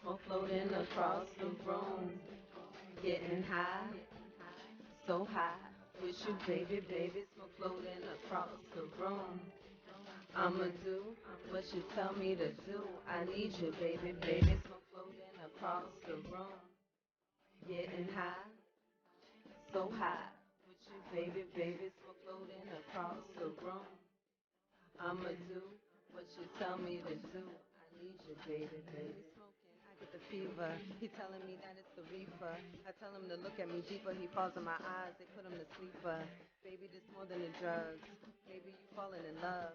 Smoke floating across the room, getting high, so high. With you, baby, baby, smoke floating across the room. I'ma do what you tell me to do. I need you, baby, baby, smoke floating across the room, getting high, so high. With you, baby, baby, smoke floating across the room. I'ma do what you tell me to do. I need you, baby, baby. The fever, he telling me that it's the reefer. I tell him to look at me deeper, he falls in my eyes, they put him to sleeper. Baby, this more than the drugs. Baby, you falling in love.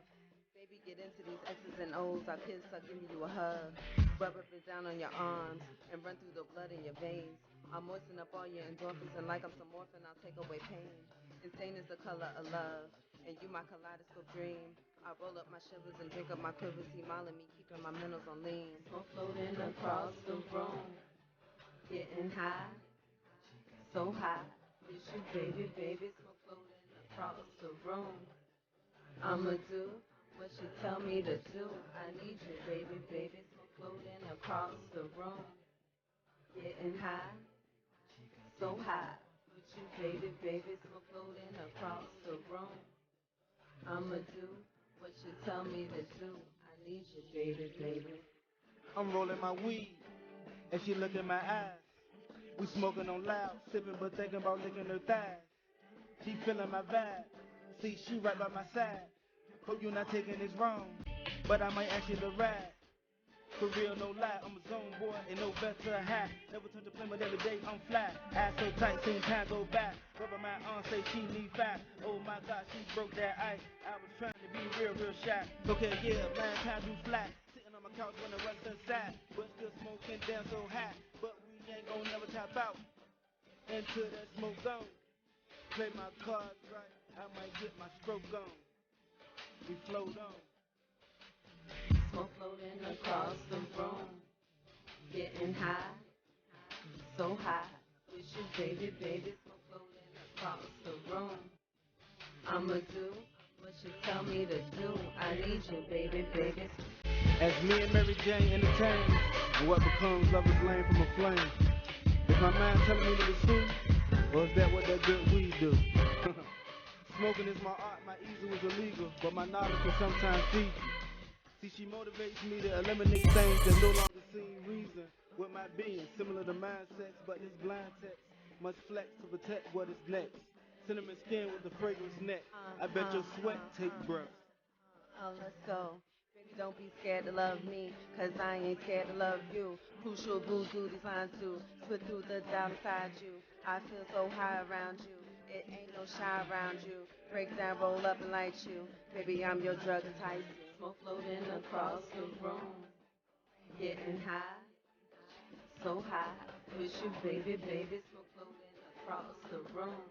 Baby, get into these X's and O's. I'll kiss, I'll give you a hug. Rub up and down on your arms and run through the blood in your veins. I'll moisten up all your endorphins and like I'm some morphine, I'll take away pain. Insane is the color of love, and you my kaleidoscope dream. I roll up my shivers and drink up my quivers, he mauling me, keeping my mentals on lean. Smoke floating across the room, getting high, so high. With you, baby, baby, smoke floating across the room. I'ma do what you tell me to do. I need you, baby, baby, smoke floating across the room, getting high, so high. With you, baby, baby, smoke floating across the room. I'ma do what you tell me to do. I need you, baby, baby. I'm rolling my weed, and she look in my eyes. We smoking on loud, sipping but thinking about licking her thighs. She feeling my vibe, see she right by my side. Hope you're not taking this wrong, but I might ask you to ride. For real, no lie, I'm a zone boy, ain't no better high. Never touch a flame, but every day I'm fly. Eyes so tight, seen time go by. Rubber my arm, say she need five. Oh my God, she broke that ice. I was trying to be real, real shy. Okay, yeah, man, time to fly. Sitting on my couch when the rest inside, but still smoking down so high. But we ain't gon' never tap out into that smoke zone. Play my cards right, I might get my stroke on. We float on. Smoke floating across the room, getting high, so high. With you, baby, baby, smoke floating across the room. I'ma do what you tell me to do. I need you, baby, baby. As me and Mary Jane entertain, and what becomes lovers lane from a flame. Is my mind telling me to pursue, or is that what that good weed do? Smoking is my art, my easel is illegal, but my knowledge can sometimes feed you. See, she motivates me to eliminate things that no longer seem reason with my being. Similar to mind sex, but this blind text must flex to protect what is next. Cinnamon skin with the fragrance neck. I bet your sweat take breath. Oh, let's go. Baby, don't be scared to love me, cause I ain't scared to love you. Crucial voodoo designed to split through the doubt inside you. I feel so high around you. It ain't no shy around you. Break down, roll up and light you. Baby, I'm your drug enticing. Smoke floating across the room, getting high, so high with you, baby, baby, smoke floating across the room.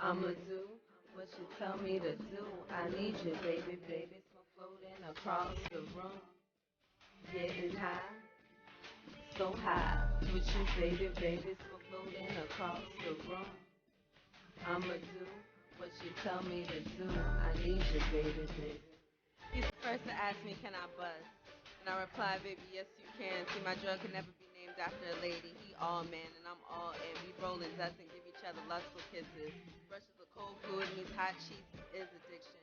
I'ma do what you tell me to do. I need you, baby, baby, smoke floating across the room. Getting high, so high with you, baby, baby, smoke floating across the room. I'ma do what you tell me to do. I need you, baby, baby. He's the first to ask me, can I buzz? And I reply, baby, yes you can. See, my drug can never be named after a lady. He all man and I'm all in. We roll and dust and give each other lustful kisses. Brushes of cold food means hot cheeks is addiction.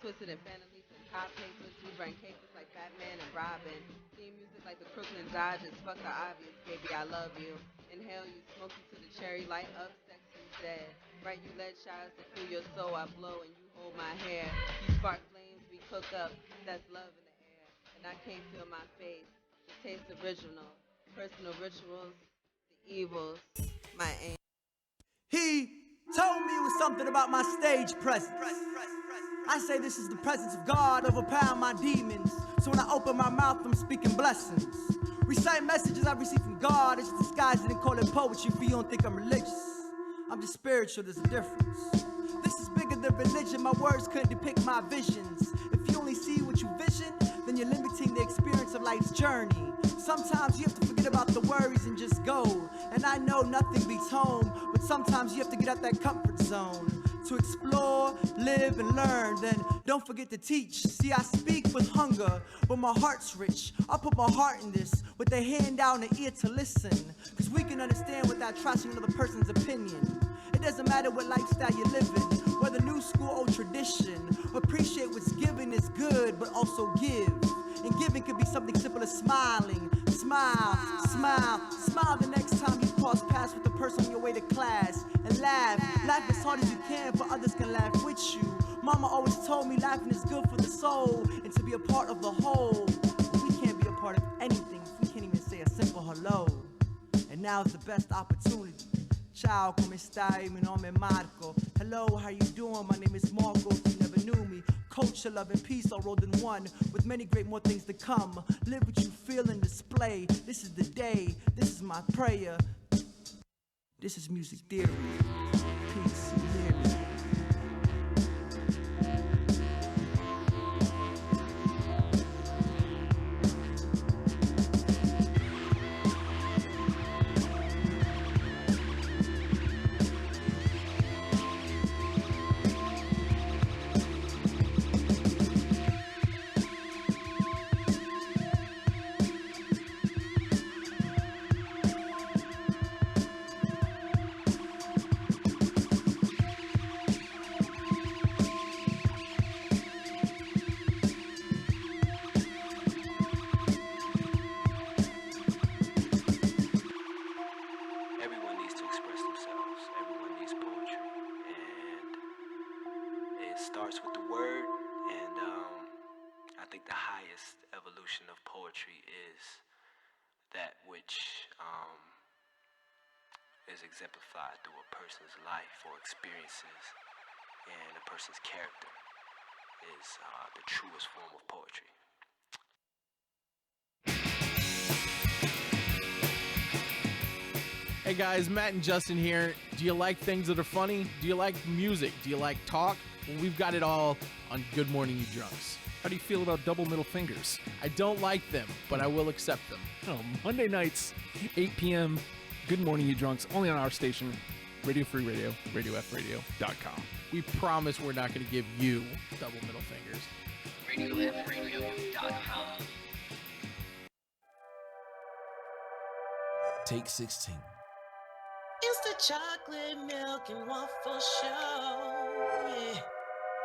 Twisted and phantom leaves and top papers. We run cases like Batman and Robin. Theme music like the Crooklyn Dodgers. Fuck the obvious, baby, I love you. Inhale you, smoke you to the cherry, light up, sex you dead. Right, you lead showers to through your soul, I blow and you hold my hair. You spark flames, we cook up, that's love in the air. And I can't feel my face, the taste original. Personal rituals, the evils, my aim. He told me it was something about my stage presence. I say this is the presence of God overpowering my demons. So when I open my mouth, I'm speaking blessings. Recite messages I receive from God. It's disguised and call it poetry for you don't think I'm religious. I'm just spiritual, there's a difference. This is bigger than religion, my words couldn't depict my visions. If you only see what you vision, then you're limiting the experience of life's journey. Sometimes you have to forget about the worries and just go. And I know nothing beats home, but sometimes you have to get out that comfort zone. To explore, live, and learn, then don't forget to teach. See, I speak with hunger, but my heart's rich. I'll put my heart in this, with a hand out and an ear to listen. Cause we can understand without trashing another person's opinion. It doesn't matter what lifestyle you're living, whether new school or tradition. Appreciate what's given is good, but also give. And giving could be something simple as smiling. Smile, smile, smile the next time you cross paths with the person on your way to class. And laugh, laugh as hard as you can, for others can laugh with you. Mama always told me laughing is good for the soul, and to be a part of the whole. But we can't be a part of anything if we can't even say a simple hello. And now is the best opportunity. Ciao, come stai? Mi nome è Marco. Hello, how you doing? My name is Marco, if you never knew me. Culture, love, and peace all rolled in one, with many great more things to come. Live what you feel and display. This is the day, this is my prayer. This is music theory. Peace, you hear me? starts with the word, and I think the highest evolution of poetry is that which is exemplified through a person's life or experiences, and a person's character is the truest form of poetry. Hey guys, Matt and Justin here. Do you like things that are funny? Do you like music? Do you like talk? Well, we've got it all on Good Morning You Drunks. How do you feel about double middle fingers? I don't like them, but I will accept them. Oh, Monday nights, 8 p.m., Good Morning You Drunks, only on our station, Radio Free Radio, RadioFradio.com. We promise we're not going to give you double middle fingers. RadioFradio.com. Take 16. It's the chocolate milk and waffle show. Yeah.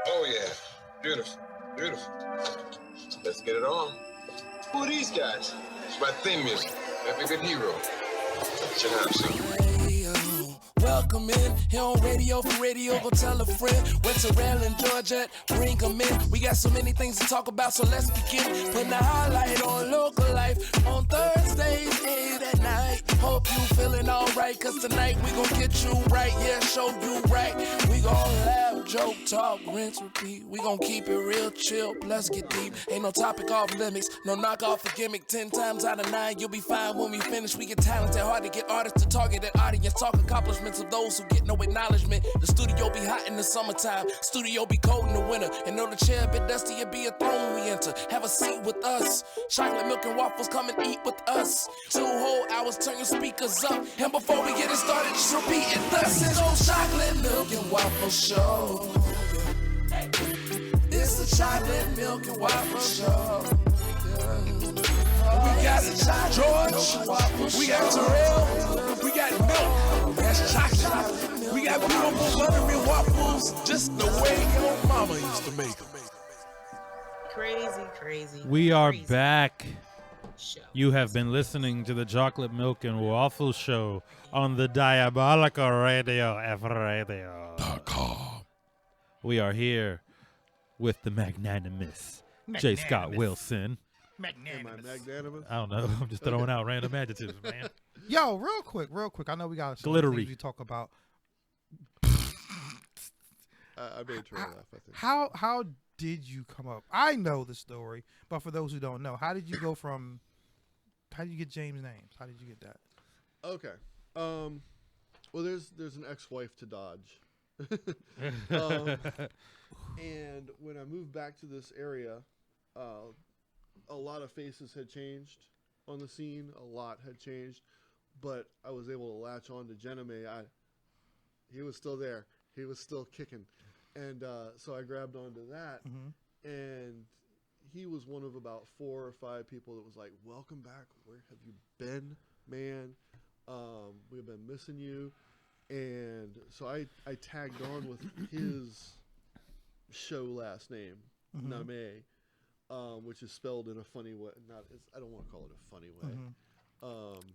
Oh, yeah. Beautiful. Beautiful. Let's get it on. Who are these guys? It's my theme music. Every good hero should have some. Welcome in, here on Radio for Radio, go tell a friend. Went to Railing, Georgia, bring them in. We got so many things to talk about, so let's begin. Putting the highlight on local life on Thursdays, 8 at night. Hope you feeling alright. right, cause tonight we gon' get you right, yeah, show you right. We gon' laugh, joke, talk, rinse, repeat. We gon' keep it real chill, plus get deep. Ain't no topic off limits, no knock off a gimmick. 10 times out of 9, you'll be fine when we finish. We get talented, hard to get artists to target an audience. Talk accomplishments of those who get no acknowledgement. The studio be hot in the summertime, studio be cold in the winter. And know the chair a bit dusty, it be a throne we enter. Have a seat with us, chocolate milk and waffles, come and eat with us. 2 whole hours, turn your speakers up. And before we get it started, just repeat it. Thus is old chocolate milk and waffle show. It's the chocolate milk and waffle show. We got George, we got Terrell, we got milk, that's chocolate. We got beautiful buttery waffles, just the way your mama used to make them. Crazy. We are crazy back. show. You have been listening to the Chocolate Milk and Waffle Show on the Diabolical Radio F Radio.com. We are here with the magnanimous J. Scott Wilson. Am I magnanimous? I don't know. I'm just throwing out random adjectives, man. Yo, real quick. I know we got some Glittery. things we talk about. I made Trey laugh, I think. How did you come up? I know the story, but for those who don't know, how did you go from? How did you get James' names? How did you get that? Okay. Well, there's an ex-wife to dodge. And when I moved back to this area, a lot of faces had changed on the scene. A lot had changed, but I was able to latch on to Jename. He was still there. He was still kicking. And so I grabbed onto that. And he was one of about 4 or 5 people that was like, welcome back. Where have you been, man? We've been missing you. And so I tagged on with his show last name, Name, which is spelled in a funny way. I don't want to call it a funny way.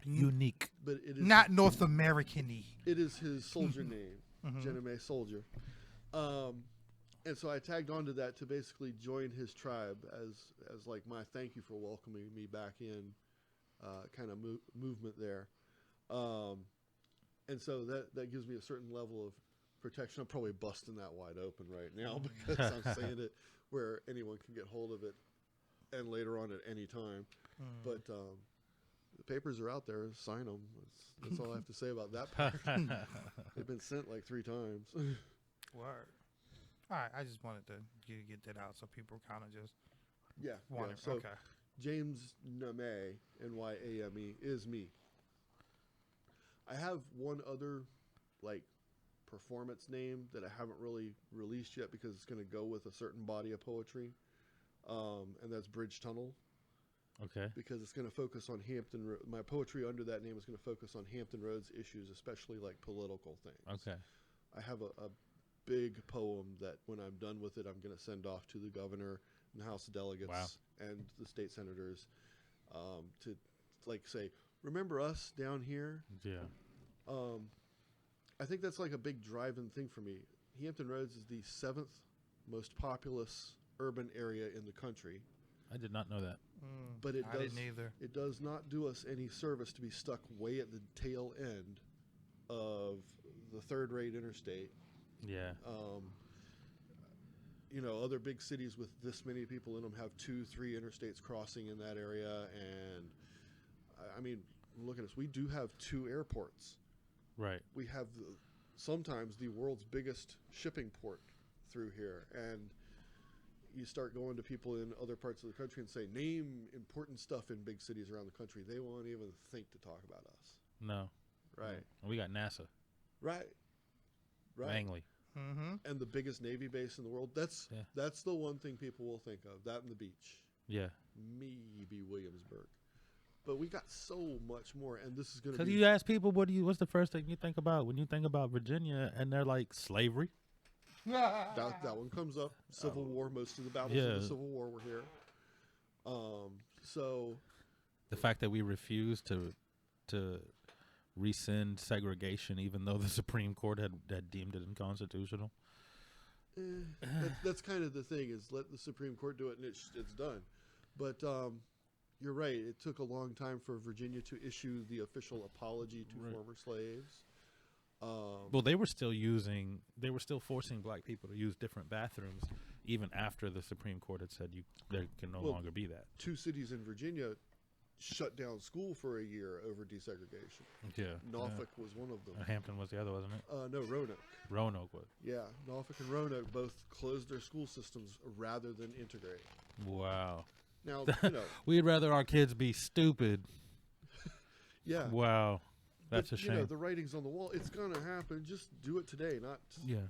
Unique. But it is Not North American-y. It is his soldier name, Jename Soldier. And so I tagged onto that to basically join his tribe as like my thank you for welcoming me back in kind of movement there. And so that gives me a certain level of protection. I'm probably busting that wide open right now because I'm saying it where anyone can get hold of it and later on at any time. But the papers are out there. Sign them. That's all I have to say about that part. They've been sent like 3 times. Word. All right, I just wanted to get that out so people kind of just wanted. So okay. James Name, N-Y-A-M-E, is me. I have one other like performance name that I haven't really released yet because it's going to go with a certain body of poetry, and that's Bridge Tunnel. Okay. Because it's going to focus on my poetry under that name is going to focus on Hampton Roads issues, especially like political things. Okay. I have a big poem that when I'm done with it, I'm going to send off to the governor and the House of Delegates and the state senators to like say, remember us down here? Yeah. I think that's like a big driving thing for me. Hampton Roads is the 7th most populous urban area in the country. I did not know that. But I didn't either. It does not do us any service to be stuck way at the tail end of the third-rate interstate. Yeah. You know, other big cities with this many people in them have 2-3 interstates crossing in that area, and I mean, look at us. We do have 2 airports. Right. We have sometimes the world's biggest shipping port through here, and you start going to people in other parts of the country and say, name important stuff in big cities around the country. They won't even think to talk about us. No. Right. And we got NASA. Right. Langley. And the biggest Navy base in the world. That's the one thing people will think of. That and the beach. Yeah. Maybe Williamsburg. But we got so much more, and this is going to be... Because you ask people, what's the first thing you think about when you think about Virginia, and they're like, slavery? that one comes up. Civil War, most of the battles of the Civil War were here. So... The fact that we refuse to rescind segregation, even though the Supreme Court had deemed it unconstitutional. That's kind of the thing, is let the Supreme Court do it, and it's done. But you're right. It took a long time for Virginia to issue the official apology to former slaves. Well, they were still forcing black people to use different bathrooms even after the Supreme Court had said there can no longer be that. 2 cities in Virginia shut down school for a year over desegregation. Yeah. Norfolk was one of them. Hampton was the other, wasn't it? No, Roanoke. Roanoke was. Yeah, Norfolk and Roanoke both closed their school systems rather than integrate. Wow. Now, we'd rather our kids be stupid. Yeah. Wow. That's a shame. The writing's on the wall. It's going to happen. Just do it today, not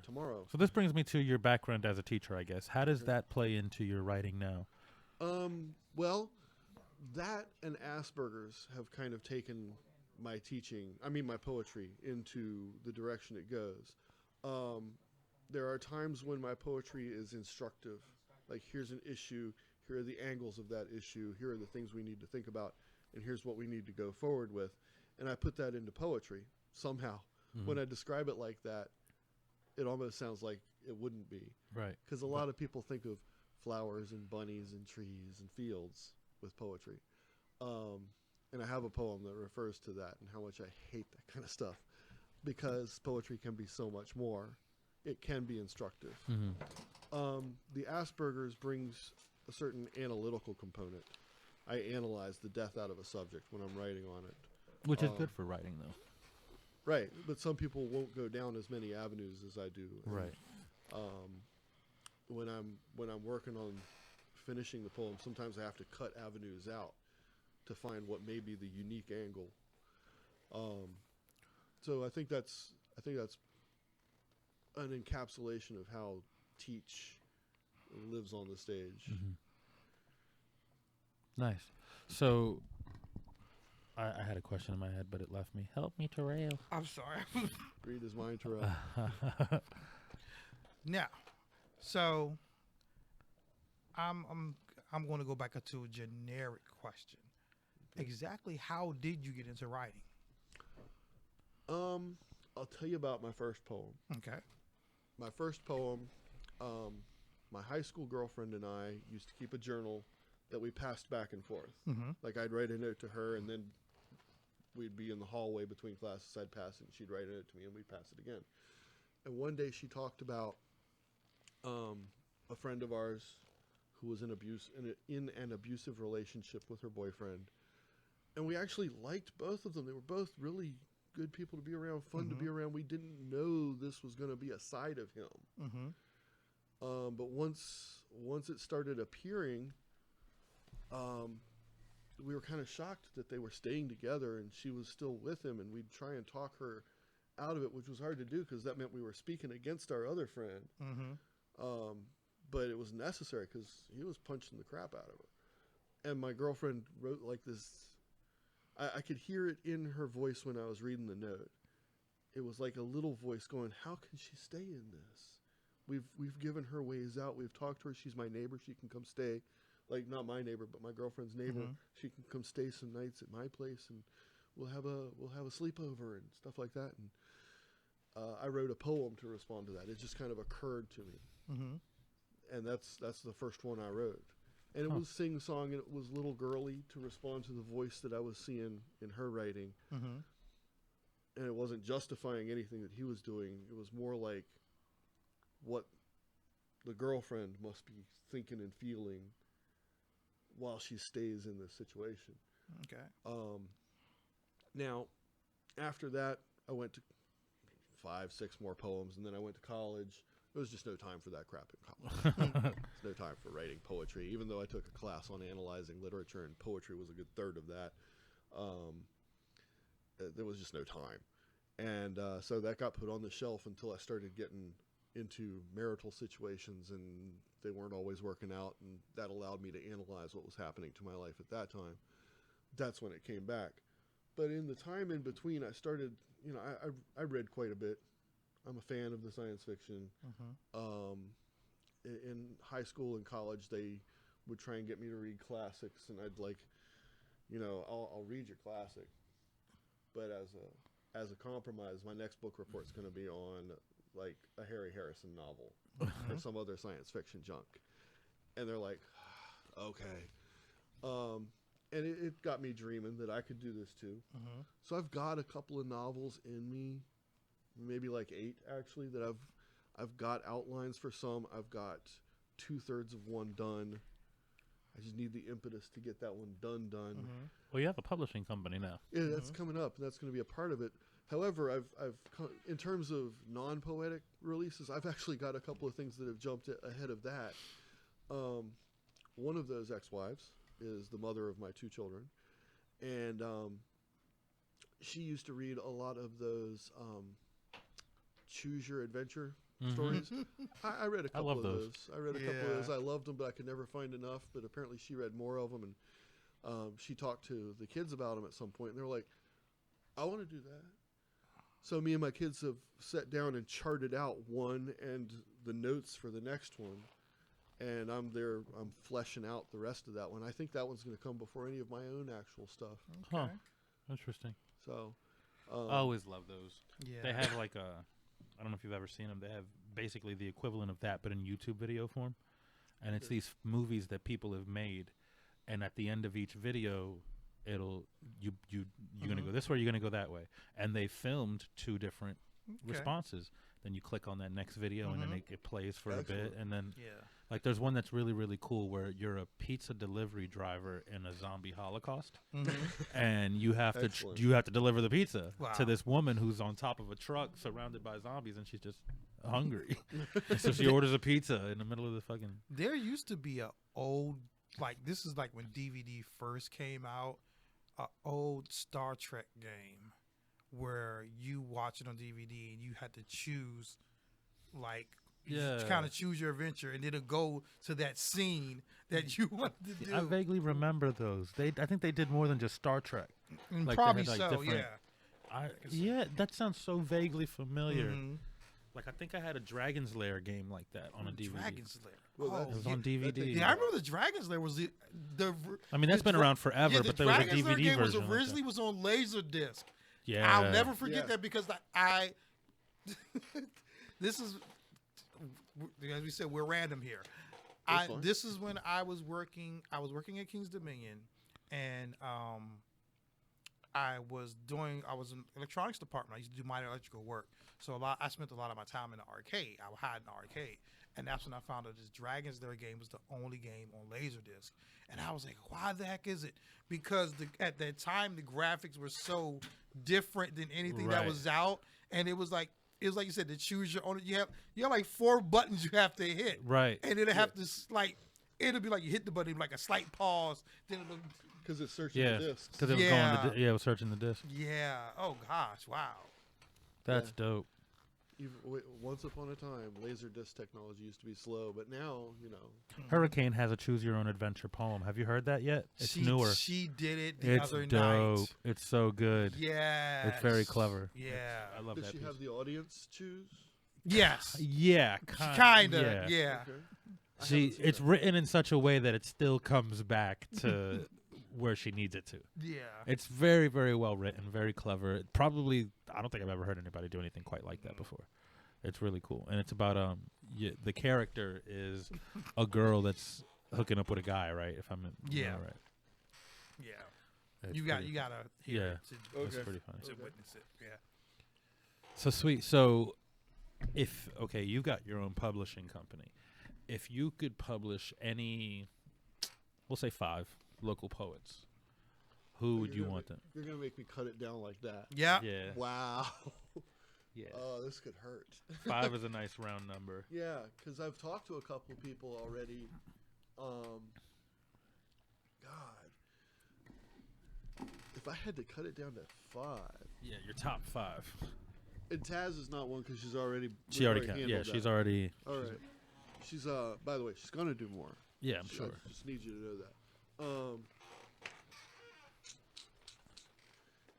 tomorrow. So this brings me to your background as a teacher, I guess. How does that play into your writing now? Well, that and Asperger's have kind of taken my my poetry into the direction it goes. There are times when my poetry is instructive. Like, here's an issue, here are the angles of that issue, here are the things we need to think about, and here's what we need to go forward with. And I put that into poetry somehow. Mm-hmm. When I describe it like that, it almost sounds like it wouldn't be. Right. Because a lot of people think of flowers and bunnies and trees and fields with poetry. And I have a poem that refers to that and how much I hate that kind of stuff. Because poetry can be so much more. It can be instructive. Mm-hmm. The Asperger's brings a certain analytical component. I analyze the death out of a subject when I'm writing on it. Which is good for writing, though. Right, but some people won't go down as many avenues as I do. And, right. When I'm working on finishing the poem, sometimes I have to cut avenues out to find what may be the unique angle. So I think that's an encapsulation of how Teach lives on the stage. Mm-hmm. Nice. So I had a question in my head, but it left me. Help me, Terrell. I'm sorry. Read his mind, Terrell. Now, so I'm going to go back to a generic question. Exactly how did you get into writing? I'll tell you about my first poem. Okay. My first poem, my high school girlfriend and I used to keep a journal that we passed back and forth. Mm-hmm. Like, I'd write a note to her, and then we'd be in the hallway between classes. I'd pass it, and she'd write a note to me, and we'd pass it again. And one day she talked about a friend of ours who was in an abusive relationship with her boyfriend. And we actually liked both of them. They were both really good people to be around, fun to be around. We didn't know this was going to be a side of him. Mm-hmm. But once it started appearing, we were kind of shocked that they were staying together and she was still with him, and we'd try and talk her out of it, which was hard to do because that meant we were speaking against our other friend. Mm-hmm. But it was necessary because he was punching the crap out of her. And my girlfriend wrote like this. I could hear it in her voice when I was reading the note. It was like a little voice going, "How can she stay in this? We've given her ways out. We've talked to her. She's my neighbor. She can come stay." Like, not my neighbor, but my girlfriend's neighbor. Mm-hmm. She can come stay some nights at my place, and we'll have a sleepover and stuff like that. And I wrote a poem to respond to that. It just kind of occurred to me, and that's the first one I wrote. And it was sing-song, and it was little girly to respond to the voice that I was seeing in her writing. Mm-hmm. And it wasn't justifying anything that he was doing. It was more like what the girlfriend must be thinking and feeling while she stays in this situation. Okay. Now, after that, I went to 5, 6 more poems, and then I went to college. There was just no time for that crap in college. There's no time for writing poetry, even though I took a class on analyzing literature, and poetry was a good third of that. There was just no time. And so that got put on the shelf until I started getting into marital situations, and they weren't always working out, and that allowed me to analyze what was happening to my life at that time. That's when it came back. But in the time in between, I started, I read quite a bit. I'm a fan of the science fiction. Mm-hmm. In high school and college, they would try and get me to read classics, and I'd like, I'll read your classic, but as a compromise, my next book report's going to be on like a Harry Harrison novel or some other science fiction junk. And they're like, okay. and it got me dreaming that I could do this too. So I've got a couple of novels in me, maybe like 8 actually, that I've got outlines for some. I've got 2/3 of one done. I just need the impetus to get that one done. Well, you have a publishing company now. Yeah, that's coming up. That's going to be a part of it. However, I've in terms of non-poetic releases, I've actually got a couple of things that have jumped ahead of that. One of those ex-wives is the mother of my 2 children, and she used to read a lot of those choose your adventure stories. I read a couple of those. I read a couple of those. I loved them, but I could never find enough. But apparently she read more of them, and she talked to the kids about them at some point, and they were like, I want to do that. So me and my kids have sat down and charted out one and the notes for the next one. And I'm fleshing out the rest of that one. I think that one's going to come before any of my own actual stuff. Huh. Interesting. So, I always love those. Yeah. They have like I don't know if you've ever seen them. They have basically the equivalent of that, but in YouTube video form. And it's these movies that people have made. And at the end of each video, you're going to go this way, you're going to go that way. And they filmed 2 different responses. Then you click on that next video, and then it plays for a bit. And then, like, there's one that's really, really cool where you're a pizza delivery driver in a zombie holocaust, and you have to deliver the pizza to this woman who's on top of a truck surrounded by zombies, and she's just hungry. So she orders a pizza in the middle of the fucking. There used to be a old, like, this is like when DVD first came out, a old Star Trek game where you watch it on DVD and you had to choose, like, kind of choose your adventure, and it'll go to that scene that you wanted to do. I vaguely remember those. I think they did more than just Star Trek. Like, probably they had, like, so, yeah. That sounds so vaguely familiar. Like, I think I had a Dragon's Lair game like that on a DVD. Dragon's Lair. Well, it was on DVD. Yeah, I remember the Dragon's Lair was the I mean, that's been around forever, but there was a DVD Dragon's Lair game version. was originally was on Laserdisc. Yeah. I'll never forget that because I this is, as we said, we're random here. This is when I was working at King's Dominion, and I was in the electronics department. I used to do minor electrical work. So I spent a lot of my time in the arcade. I would hide in the arcade. And that's when I found out this Dragon's Lair game was the only game on Laserdisc. And I was like, why the heck is it? Because at that time, the graphics were so different than anything that was out. And it was like you said, to choose your own. You have like 4 buttons you have to hit. Right. And it'll have to, like, it'll be like you hit the button, like a slight pause. Then it'll. Because it's searching the discs. Because it was going it was searching the disc. Yeah. Oh, gosh. Wow. That's dope. Once upon a time, Laserdisc technology used to be slow, but now, Hurricane has a choose your own adventure poem. Have you heard that yet? It's newer. She did it the other It's dope. night. It's so good. Yeah. It's very clever. Yeah. I love that. Does she have the audience choose? Yes. Yeah. Kind of. Yeah. Okay. It's written in such a way that it still comes back to where she needs it to. Yeah. It's very, very well written, very clever. Probably, I don't think I've ever heard anybody do anything quite like that before. It's really cool. And it's about, the character is a girl that's hooking up with a guy, right? If I'm right. Yeah. It's You gotta hear it It's pretty funny. to witness it. Yeah. So sweet. So you've got your own publishing company. If you could publish any, we'll say 5 local poets, who would you want them? You're going to make me cut it down like that. Yeah. Yeah. Wow. Yeah. Oh, this could hurt. 5 is a nice round number. Yeah, because I've talked to a couple people already. God. If I had to cut it down to 5. Yeah, your top 5. And Taz is not one because she's already. She already can. Yeah, she's already. All right. She's by the way, she's gonna do more. Yeah, I'm sure. I just need you to know that.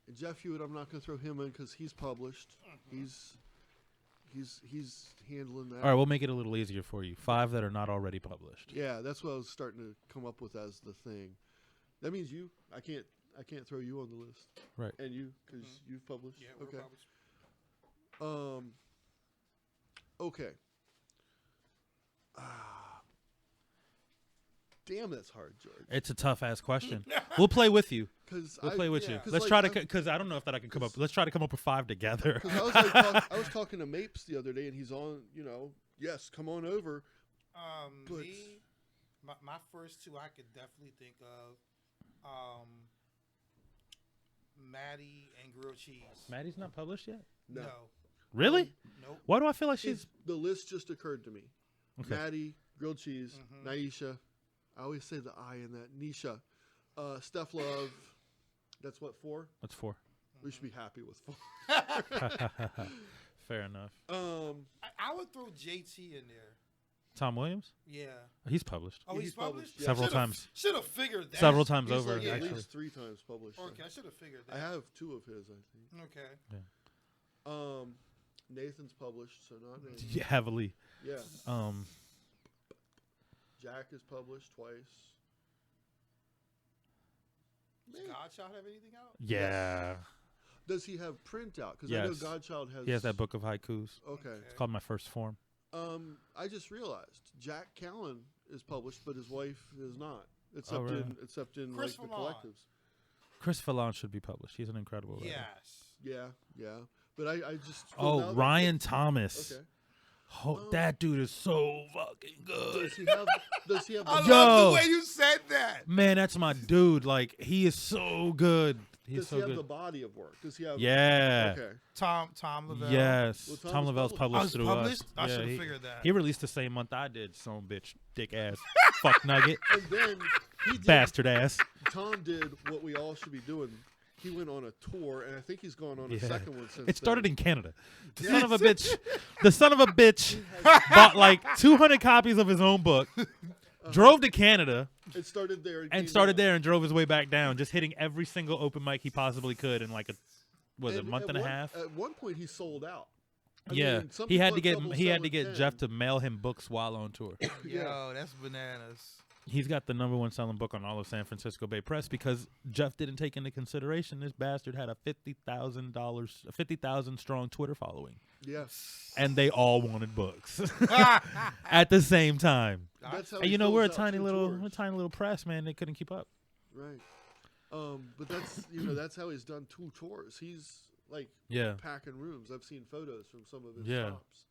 And Jeff Hewitt, I'm not gonna throw him in because he's published. He's handling that. All right, we'll make it a little easier for you. 5 that are not already published. Yeah, that's what I was starting to come up with as the thing. That means you. I can't throw you on the list. Right. And you, because you've published. Yeah, we're published. Okay. Damn, that's hard, George. It's a tough ass question. We'll play with you. We'll play with you. Let's like, try to, because I don't know if that I can come up. Let's try to come up with 5 together. I was talking to Mapes the other day, and he's on. Yes, come on over. But my first 2 I could definitely think of. Maddie and grilled cheese. Maddie's not published yet? No. Really? Nope. Why do I feel like she's... The list just occurred to me. Okay. Maddie, grilled cheese, Naisha. I always say the I in that. Nisha. Steph Love. That's what, 4? That's 4. We should be happy with 4. Fair enough. I would throw JT in there. Tom Williams? Yeah. He's published. Oh, he's published? Several times. Should have figured that. Several times He's over, like at actually. least 3 times published. Okay, I should have figured that. I have 2 of his, I think. Okay. Yeah. Nathan's published, so not Nathan. Yeah, heavily. Yeah. Jack is published twice. Does Godchild have anything out? Yeah. Does he have print out? Because Yes. I know Godchild has. He has that book of haikus. Okay. It's called My First Form. I just realized Jack Callan is published, but his wife is not. Except really? except in Chris like the Fallon. collectives. Chris Fallon should be published. He's an incredible writer. Yes. Yeah. But I just. Oh, Ryan Thomas. Okay. Oh, that dude is so fucking good. Does he have? I love the way you said that. Man, that's my dude. Like, he is so good. Does he have the body of work? Does he have? Yeah. Okay. Tom Lavelle. Yes. Well, Tom Lavelle's published through us. I should have he- figured that. He released the same month I did. Son of a bitch, dick ass, fuck nugget, And then he did, bastard ass. Tom did what we all should be doing. He went on a tour, and I think he's gone on a second one since. It started then. in Canada. The son of a bitch. The son of a bitch bought like 200 copies of his own book, drove to Canada. It started there. And started there and drove his way back down, just hitting every single open mic he possibly could in like a month and a half. At one point, he sold out. I Yeah, mean, some he had to people get double he had sell to in get 10. Jeff to mail him books while on tour. Yo, that's bananas. He's got the #1 selling book on all of San Francisco Bay Press because Jeff didn't take into consideration this bastard had a $50,000 strong Twitter following. Yes. And they all wanted books at the same time. That's how And he we're a fills out tiny 2 little tours. press, man. They couldn't keep up. Right. But that's that's how he's done 2 tours. He's like packing rooms. I've seen photos from some of his shops.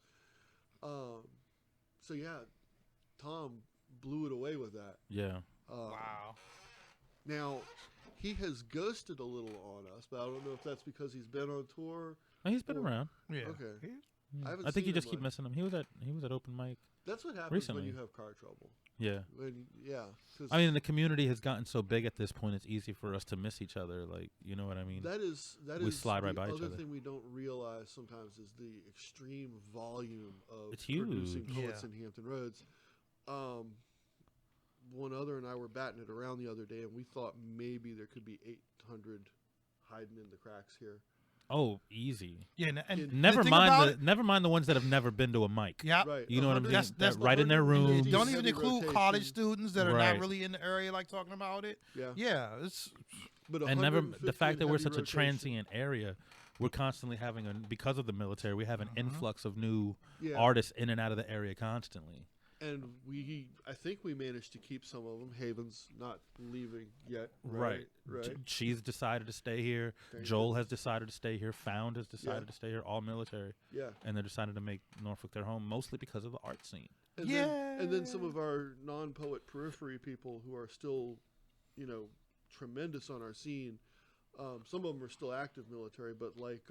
So yeah, Tom blew it away with that. Yeah. Wow. Now, he has ghosted a little on us, but I don't know if that's because he's been on tour. Oh, he's been around. Yeah. Okay. I think you just keep missing him. He was at open mic. That's what happens recently. when you have car trouble. Yeah. I I mean, the community has gotten so big at this point; it's easy for us to miss each other. Like, you know what I mean? we slide right by each other other. thing we don't realize sometimes is the extreme volume of It's huge. producing poets in Hampton Roads. One other and I were batting it around the other day, and we thought maybe there could be 800 hiding in the cracks here. Oh, easy. Yeah, and never the thing mind about the it- never mind the ones that have never been to a mic. Yeah, Right. You know what I mean? That's That right in their room. Don't even include college students that are Right. not really in the area, like talking about it. Yeah. It's But And never 150 the fact that we're heavy such a rotation. transient area, we're constantly having because of the military, we have an influx of new Yeah. artists in and out of the area constantly. And I think we managed to keep some of them. Haven's not leaving yet. Right. Right. She's decided to stay here. Thank Joel goodness. has decided to stay here. Found has decided to stay here. All military. Yeah. And they decided to make Norfolk their home, mostly because of the art scene. And then some of our non-poet periphery people who are still, tremendous on our scene. Some of them are still active military, but like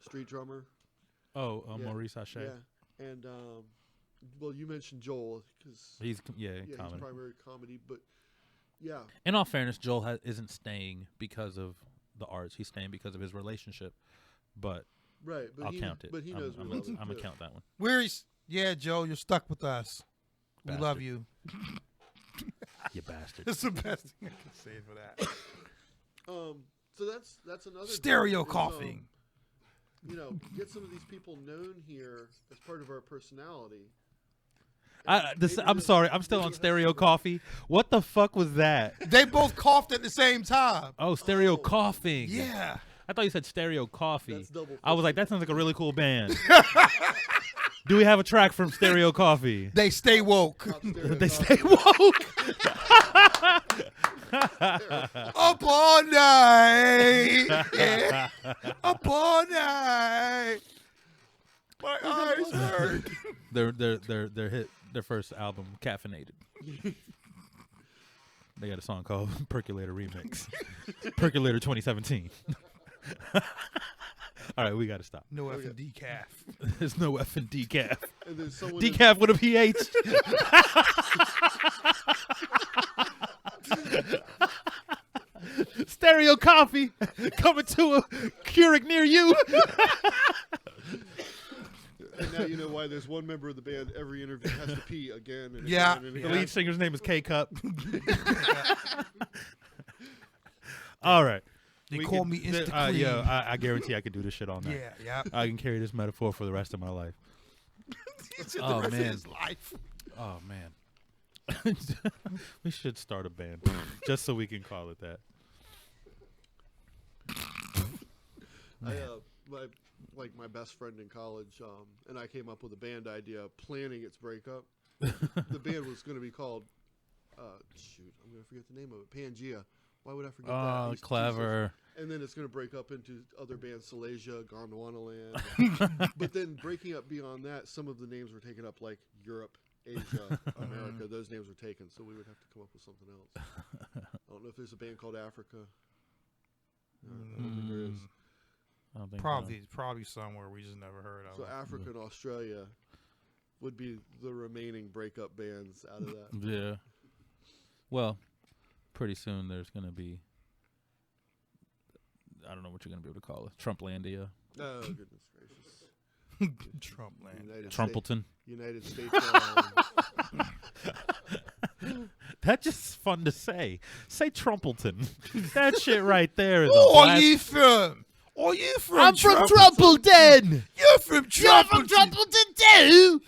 Street Drummer. Oh, Maurice Haché. Yeah. And, well, you mentioned Joel because He's he's comedy. primary comedy, but yeah. In all fairness, Joel isn't staying because of the arts. He's staying because of his relationship. But Right, but I'll he- count it. but he knows we I'm love him, going to too. count that one. Yeah, Joe, you're stuck with us. We love Bastard. you. You bastard. It's the best thing I can say for that. So that's another Stereo thing is, coughing. Get some of these people known here as part of our personality. I'm sorry. I'm still on stereo coffee. What the fuck was that? They both coughed at the same time. Oh, stereo coughing. Yeah. I thought you said stereo coffee. That's double I was like, that sounds like a really cool band. Do we have a track from Stereo Coffee? They stay woke. They stay woke. Up all night. Yeah. Up all night. My eyes hurt. They're hit their first album, Caffeinated. They got a song called Percolator Remix. Percolator 2017. All right, we got to stop. No F and decaf. There's no F and decaf. And there's someone Decaf with a PH. Stereo Coffee coming to a Keurig near you. And now you know why there's one member of the band every interview has to pee again and Yeah. again and The again. lead singer's name is K-Cup. All right. They call me Insta Clean. Yeah, I guarantee I could do this shit all night. Yeah. I can carry this metaphor for the rest of my life. The rest of his life. Oh, man. We should start a band just so we can call it that. My best friend in college, and I came up with a band idea planning its breakup. The band was going to be called, I'm going to forget the name of it, Pangea. Why would I forget that? Oh, clever. And then it's going to break up into other bands, Silesia, Gondwanaland. But then breaking up beyond that, some of the names were taken up, like Europe, Asia, America. Those names were taken, so we would have to come up with something else. I don't know if there's a band called Africa. I don't think there is. I don't think Probably somewhere we just never heard of. So Africa and Australia would be the remaining breakup bands out of that. Yeah. Well, pretty soon there's going to be, I don't know what you're going to be able to call it, Trumplandia. Oh, goodness gracious. Trumpland. Trumpleton. United States. That's just fun to say. Say Trumpleton. That shit right there is Who a are you from? Are you from I'm from Trumpleton? Trumpleton. You're from Trumpleton. You're from Trumpleton too.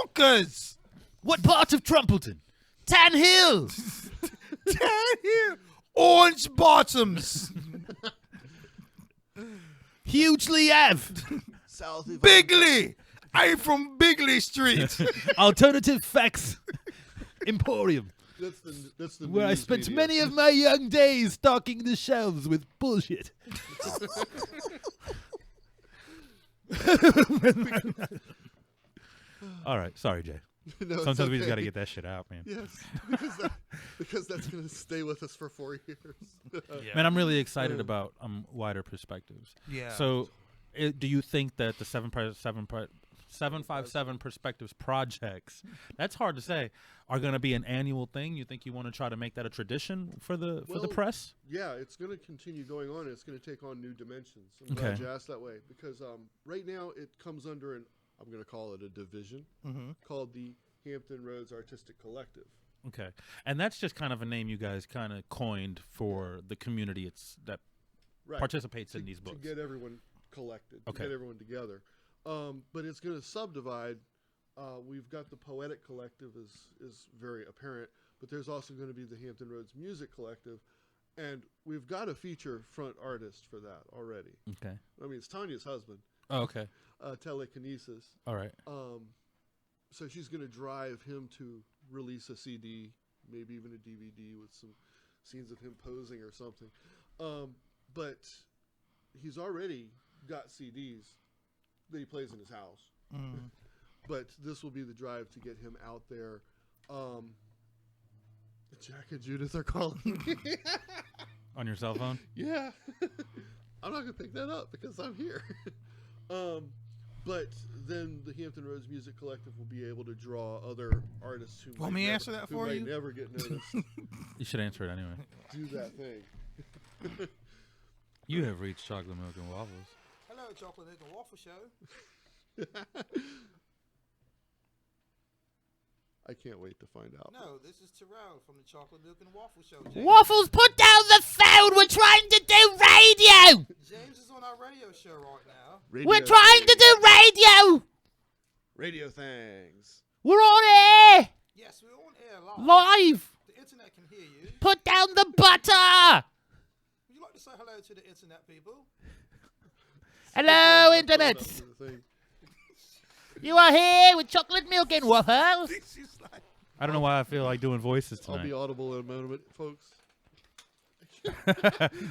Yonkers. What part of Trumpleton? Tan Hill. Down here. Orange Bottoms. Hugely Ave. South of Bigley. I'm from Bigley Street. Alternative Facts Emporium. That's the Where I news spent media. many of my young days stocking the shelves with bullshit. All right, sorry, Jay. No, it's Sometimes we just okay. got to get that shit out, man. Yes, because that's going to stay with us for 4 years. Man, I'm really excited about wider perspectives. Yeah. So, do you think that the 757 Perspectives projects, that's hard to say, are going to be an annual thing? You think you want to try to make that a tradition for the press? Yeah, it's going to continue going on. It's going to take on new dimensions. I'm glad you asked that way because right now it comes under I'm going to call it a division called the Hampton Roads Artistic Collective. Okay. And that's just kind of a name you guys kind of coined for the community that participates in these books. To get everyone collected, to get everyone together. But it's going to subdivide. We've got the Poetic Collective is very apparent, but there's also going to be the Hampton Roads Music Collective, and we've got a feature front artist for that already. Okay. I mean, it's Tanya's husband. Oh, okay. Telekinesis. All right. So she's going to drive him to release a CD, maybe even a DVD with some scenes of him posing or something. But he's already got CDs that he plays in his house. But this will be the drive to get him out there. Jack and Judith are calling me. On your cell phone? Yeah. I'm not going to pick that up because I'm here. But then the Hampton Roads Music Collective will be able to draw other artists who Want me to answer that for might you? never get noticed. You should answer it anyway. Do that thing. You have reached Chocolate Milk and Waffles. Hello, Chocolate Milk and Waffle Show. I can't wait to find out. No, this is Terrell from the Chocolate Milk and Waffle Show. Waffles, put down the phone. We're trying to do radio. James is on our radio show right now. We're trying to do radio. Radio things. We're on air. Yes, we're on air live. Live. The internet can hear you. Put down the butter. Would you like to say hello to the internet people? Hello, internet. You are here with chocolate milk and waffles. I don't know why I feel like doing voices I'll tonight. be audible in a moment, folks.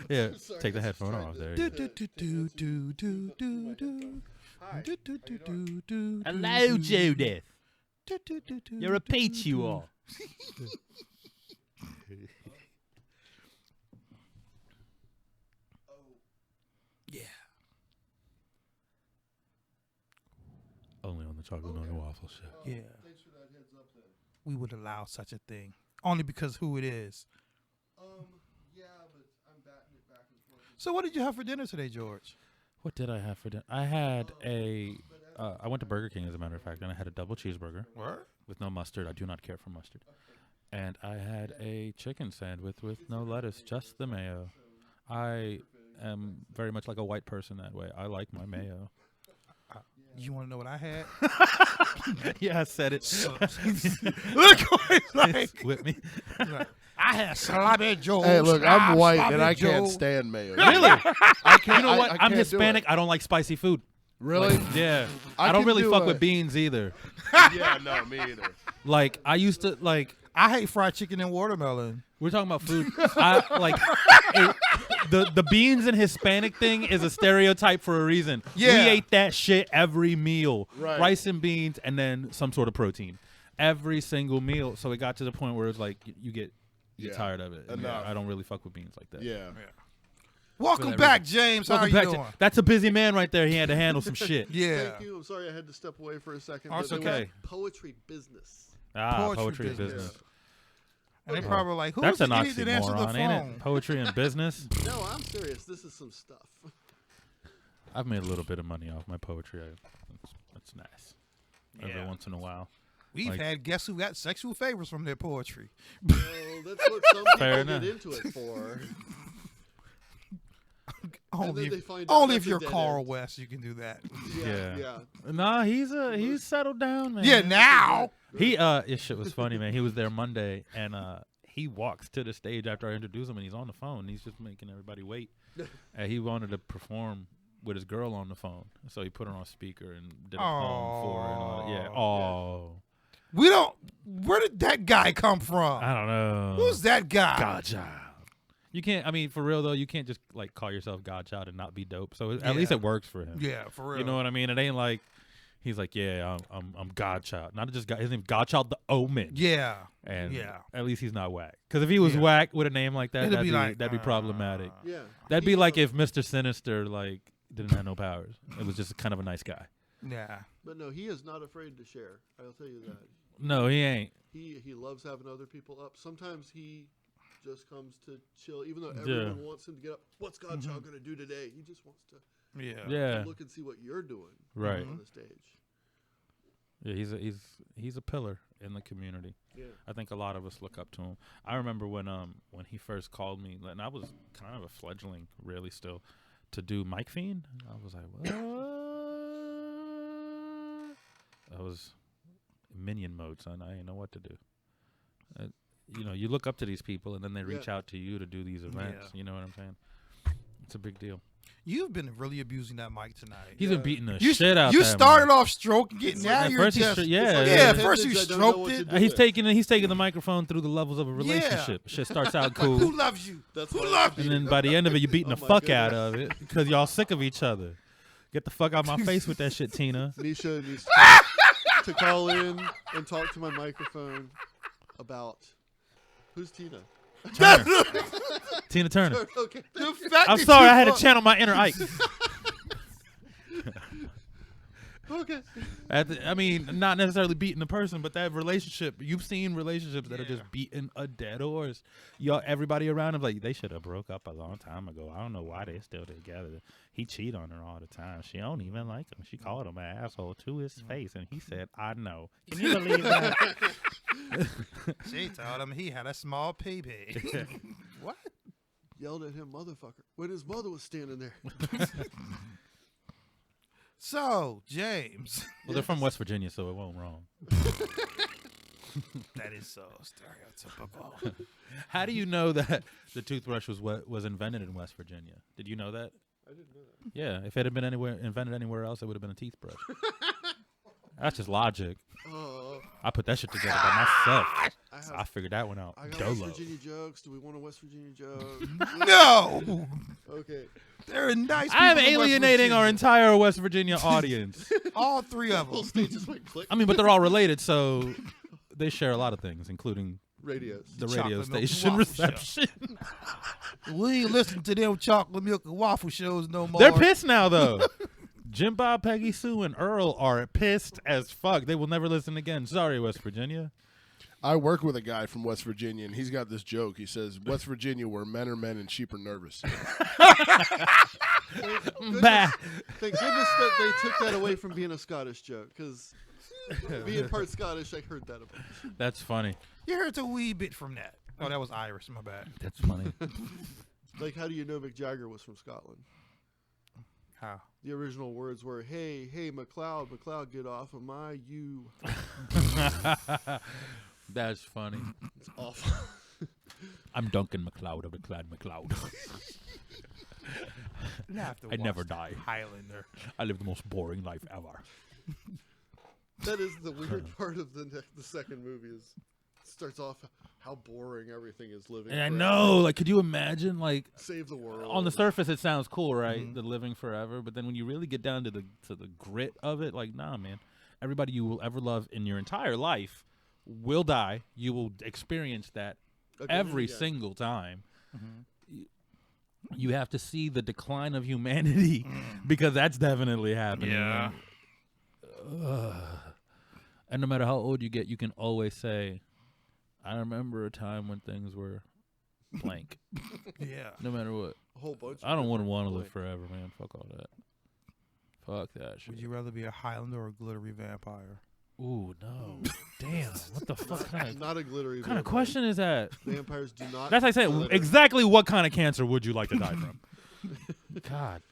Yeah, Sorry, take the I was headphone trying off to- there. Do, you go. Hello, Judith. You're a peach, you are. Yeah. Only on the Chocolate Milk and Waffle Show. Yeah. We would allow such a thing. Only because who it is. Yeah, but I'm batting it back and forth. So what did you have for dinner today, George? What did I have for dinner? I had I went to Burger King, as a matter of fact, and I had a double cheeseburger. What? With no mustard. I do not care for mustard. And I had a chicken sandwich with no lettuce, just the mayo. I am very much like a white person that way. I like my mayo. You want to know what I had? Yeah, I said it. Look what he's like. With me. I had sloppy Joe. Hey, look, I'm white sloppy and I can't Joe. stand mayo. Really? I can't. You know what? I I'm can't do Hispanic. it. I don't like spicy food. Really? Like, yeah. I I don't can really do fuck a- with beans either. Yeah, no, me either. Like, I used to, like... I hate fried chicken and watermelon. We're talking about food. The beans and Hispanic thing is a stereotype for a reason. Yeah. We ate that shit every meal. Right. Rice and beans and then some sort of protein. Every single meal. So it got to the point where it's like you get Yeah. tired of it. And Enough. I don't really fuck with beans like that. Yeah. Welcome that back, reason. James. How Welcome are back, you Ja- doing? That's a busy man right there. He had to handle some shit. Yeah. Thank you. I'm sorry I had to step away for a second. Oh, but it's it was okay. Poetry business. Ah, Poetry poetry business. business. And they probably like, who's That's the an idiot that answered the oxymoron, phone? ain't it? Poetry and business. No, I'm serious. This is some stuff. I've made a little bit of money off my poetry. That's nice. Every Yeah. once in a while. We've Like- had guests who got sexual favors from their poetry. Well, that's what some Fair people enough. get into it for. Only then they if, find out only that's if a you're dead Carl end. West, you can do that. Yeah. Nah, he's settled down, man. Yeah, now. He this shit was funny, man. He was there Monday and he walks to the stage after I introduce him and he's on the phone. He's just making everybody wait. And he wanted to perform with his girl on the phone. So he put her on speaker and did a poem for her and all that. Yeah. Oh. We don't. Where did that guy come from? I don't know. Who's that guy? Godchild. You can't. I mean, for real though, you can't just like call yourself Godchild and not be dope. So at Yeah. least it works for him. Yeah, for real. You know what I mean? It ain't like he's like, yeah, I'm Godchild. Not just God. His name Godchild the Omen. Yeah. And Yeah. at least he's not whack. Because if he was whack with a name like that, It'd that'd be be, like, that'd be problematic. Yeah. That'd be like if Mr. Sinister like didn't have no powers. It was just kind of a nice guy. Yeah. But no, he is not afraid to share. I'll tell you that. No, he ain't. He loves having other people up. Sometimes he just comes to chill, even though Yeah. everyone wants him to get up. What's Godchild going to do today? He just wants to Yeah. look and see what you're doing Right. on the stage. Yeah, he's a pillar in the community. Yeah. I think a lot of us look up to him. I remember when he first called me, and I was kind of a fledgling, really still, to do Mike Fiend. I was like, what? I was in minion mode, son. I didn't know what to do. You know, you look up to these people, and then they reach out to you to do these events. Yeah. You know what I'm saying? It's a big deal. You've been really abusing that mic tonight. He's been beating the You shit out. You that started mic. off stroking it. Now At you're first just yeah. At first you stroked it. He's taking the microphone through the levels of a relationship. Shit starts out cool. Who loves you? That's Who loves you? And then by the end of it, you're beating the fuck out of it because y'all sick of each other. Get the fuck out my face with that shit, Tina. Nisha needs to call in and talk to my microphone about who's Tina. Turner. Tina Turner. Okay. I'm sorry, I had to channel my inner Ike. Okay. I mean, not necessarily beating the person, but that relationship. You've seen relationships that are just beating a dead horse. Y'all, everybody around him, like, they should have broke up a long time ago. I don't know why they're still together. He cheat on her all the time. She don't even like him. She called him an asshole to his face, and he said, I know. Can you believe that? She told him he had a small pee-pee. What? Yelled at him, motherfucker, when his mother was standing there. So, James. Well, they're from West Virginia, so it won't wrong. That is so stereotypical. How do you know that the toothbrush was invented in West Virginia? Did you know that? I didn't know that. Yeah, if it had been invented anywhere else, it would have been a teeth brush. That's just logic. Uh, I put that shit together by myself. I figured that one out. I got Dolo. West Virginia jokes. Do we want a West Virginia joke? No. Okay. They're nice. I'm people in West alienating our Virginia. entire West Virginia audience. All three of Whole them. state just went click. I mean, but they're all related, so they share a lot of things, including Radios. the Chocolate radio milk and station waffle show. reception. We ain't listen to them chocolate milk and waffle shows no more. They're pissed now, though. Jim Bob, Peggy Sue, and Earl are pissed as fuck. They will never listen again. Sorry, West Virginia. I work with a guy from West Virginia, and he's got this joke. He says, West Virginia, where men are men and sheep are nervous. Bah. Thank goodness that they took that away from being a Scottish joke, because being part Scottish, I heard that a bunch. That's funny. You heard a wee bit from that. Oh, that was Irish. My bad. That's funny. Like, how do you know Mick Jagger was from Scotland? How? The original words were, hey, McLeod, get off of my you. That's funny. It's awful. I'm Duncan MacLeod of the Clan MacLeod. I never die. Highlander. I live the most boring life ever. That is the weird part of the second movie. Is it starts off how boring everything is living. And I forever. know, like, could you imagine, like, Save the world. on the surface it sounds cool, right? The living forever, but then when you really get down to the grit of it, like, nah, man. Everybody you will ever love in your entire life will die. You will experience that Again and every again. single time. You have to see the decline of humanity because that's definitely happening. Yeah. And no matter how old you get, you can always say, I remember a time when things were blank. Yeah. No matter what. A whole bunch. I don't want to blank. live forever, man. Fuck all that. Fuck that shit. Would you rather be a Highlander or a glittery vampire? Ooh, no. Damn. What the fuck kind of Not a glittery. kind of vampire. question is that? Vampires do not. That's like saying glitter. exactly what kind of cancer would you like to die from? God.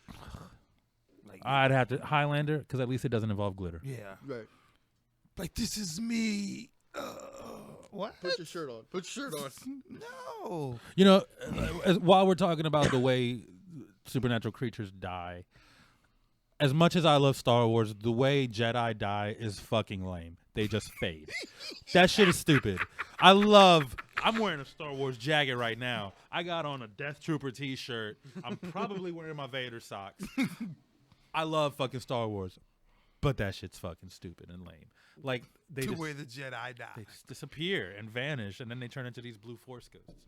I'd have to Highlander because at least it doesn't involve glitter. Yeah. Right. Like, this is me. What? Put your shirt on. Put your shirt on. No. You know, while we're talking about the way supernatural creatures die, as much as I love Star Wars, the way Jedi die is fucking lame. They just fade. That shit is stupid. I'm wearing a Star Wars jacket right now. I got on a Death Trooper t-shirt. I'm probably wearing my Vader socks. I love fucking Star Wars, but that shit's fucking stupid and lame. Like, they To just, where the Jedi die. they just disappear and vanish, and then they turn into these blue Force ghosts.